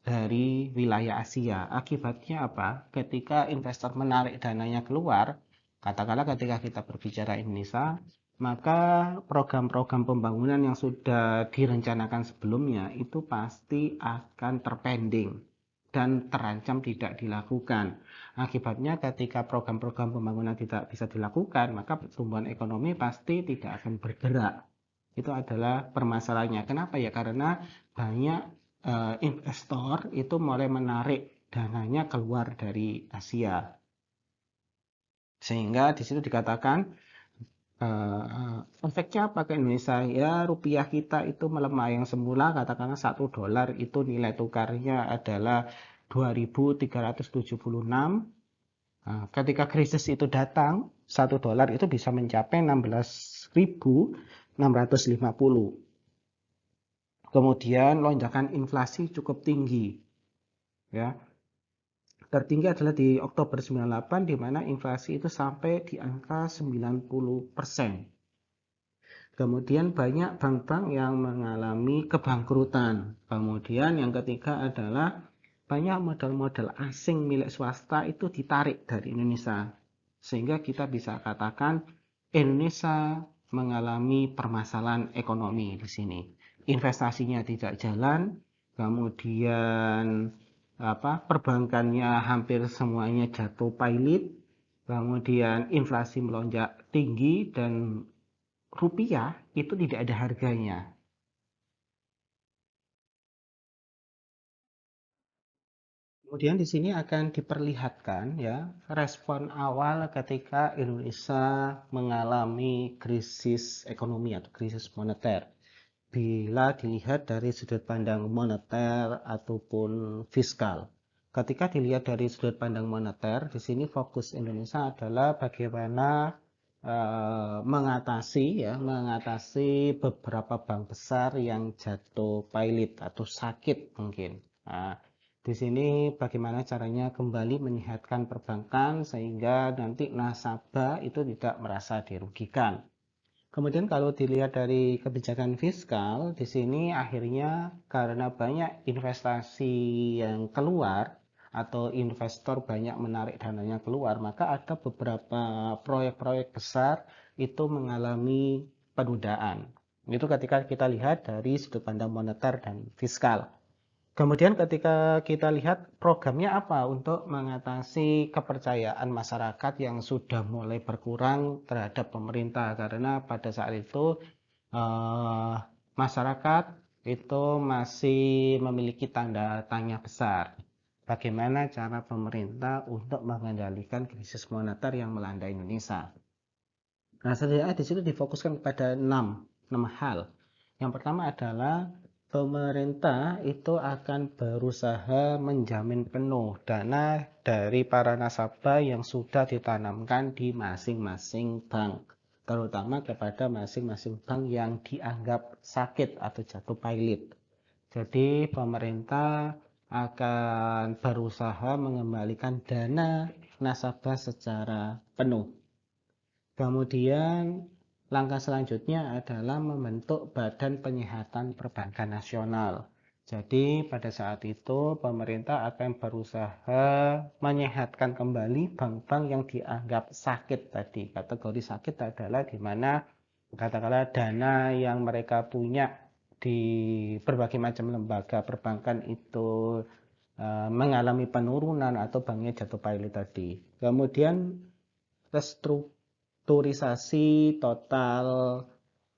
dari wilayah Asia. Akibatnya apa? Ketika investor menarik dananya keluar, katakanlah ketika kita berbicara Indonesia, maka program-program pembangunan yang sudah direncanakan sebelumnya itu pasti akan terpending dan terancam tidak dilakukan. Akibatnya ketika program-program pembangunan tidak bisa dilakukan, maka pertumbuhan ekonomi pasti tidak akan bergerak. Itu adalah permasalahannya. Kenapa ya? Karena banyak investor itu mulai menarik dananya keluar dari Asia. Sehingga di situ dikatakan efeknya apa ke Indonesia? Ya, rupiah kita itu melemah. Yang semula katakanlah $1 itu nilai tukarnya adalah 2.376. Nah, ketika krisis itu datang, $1 itu bisa mencapai 16.650. Kemudian lonjakan inflasi cukup tinggi. Ya. Tertinggi adalah di Oktober 98 di mana inflasi itu sampai di angka 90%. Kemudian banyak bank-bank yang mengalami kebangkrutan. Kemudian yang ketiga adalah banyak modal-modal asing milik swasta itu ditarik dari Indonesia. Sehingga kita bisa katakan Indonesia mengalami permasalahan ekonomi di sini. Investasinya tidak jalan, kemudian perbankannya hampir semuanya jatuh pailit, kemudian inflasi melonjak tinggi dan rupiah itu tidak ada harganya. Kemudian di sini akan diperlihatkan ya respon awal ketika Indonesia mengalami krisis ekonomi atau krisis moneter. Bila dilihat dari sudut pandang moneter ataupun fiskal. Ketika dilihat dari sudut pandang moneter, di sini fokus Indonesia adalah bagaimana mengatasi beberapa bank besar yang jatuh pailit atau sakit mungkin. Nah, di sini bagaimana caranya kembali menyehatkan perbankan sehingga nanti nasabah itu tidak merasa dirugikan. Kemudian kalau dilihat dari kebijakan fiskal, di sini akhirnya karena banyak investasi yang keluar atau investor banyak menarik dananya keluar, maka ada beberapa proyek-proyek besar itu mengalami penundaan. Itu ketika kita lihat dari sudut pandang moneter dan fiskal. Kemudian ketika kita lihat programnya apa untuk mengatasi kepercayaan masyarakat yang sudah mulai berkurang terhadap pemerintah, karena pada saat itu eh, masyarakat itu masih memiliki tanda tanya besar. Bagaimana cara pemerintah untuk mengendalikan krisis moneter yang melanda Indonesia? Nah, setidaknya di situ difokuskan kepada enam hal. Yang pertama adalah pemerintah itu akan berusaha menjamin penuh dana dari para nasabah yang sudah ditanamkan di masing-masing bank, terutama kepada masing-masing bank yang dianggap sakit atau jatuh pailit. Jadi pemerintah akan berusaha mengembalikan dana nasabah secara penuh. Kemudian langkah selanjutnya adalah membentuk Badan Penyihatan Perbankan Nasional. Jadi pada saat itu pemerintah akan berusaha menyehatkan kembali bank-bank yang dianggap sakit tadi. Kategori sakit adalah di mana katakanlah dana yang mereka punya di berbagai macam lembaga perbankan itu mengalami penurunan atau banknya jatuh pailit tadi. Kemudian restrukturisasi total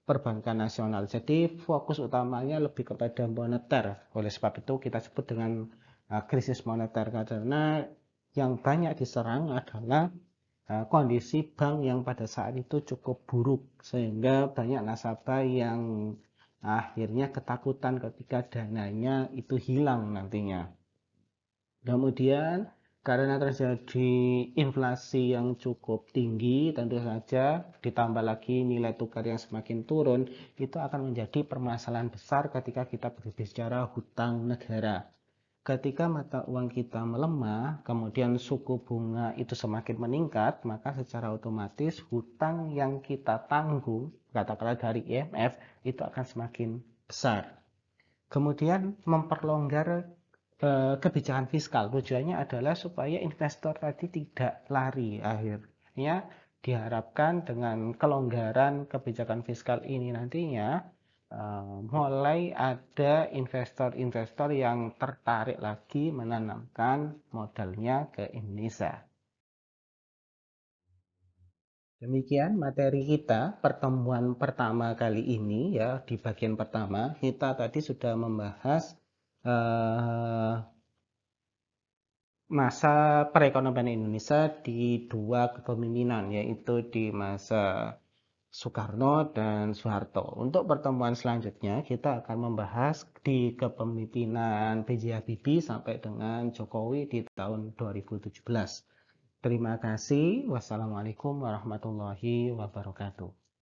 perbankan nasional. Jadi fokus utamanya lebih kepada moneter. Oleh sebab itu kita sebut dengan krisis moneter karena yang banyak diserang adalah kondisi bank yang pada saat itu cukup buruk sehingga banyak nasabah yang akhirnya ketakutan ketika dananya itu hilang nantinya. Kemudian karena terjadi inflasi yang cukup tinggi, tentu saja ditambah lagi nilai tukar yang semakin turun, itu akan menjadi permasalahan besar ketika kita berbicara hutang negara. Ketika mata uang kita melemah, kemudian suku bunga itu semakin meningkat, maka secara otomatis hutang yang kita tanggung, katakanlah dari IMF, itu akan semakin besar. Kemudian memperlonggar kebijakan fiskal. Tujuannya adalah supaya investor tadi tidak lari. Akhirnya diharapkan dengan kelonggaran kebijakan fiskal ini nantinya mulai ada investor-investor yang tertarik lagi menanamkan modalnya ke Indonesia. Demikian materi kita pertemuan pertama kali ini ya. Di bagian pertama kita tadi sudah membahas eh, masa perekonomian Indonesia di dua kepemimpinan, yaitu di masa Soekarno dan Soeharto. Untuk pertemuan selanjutnya kita akan membahas di kepemimpinan B.J. Habibie sampai dengan Jokowi di tahun 2017. Terima kasih. Wassalamualaikum warahmatullahi wabarakatuh.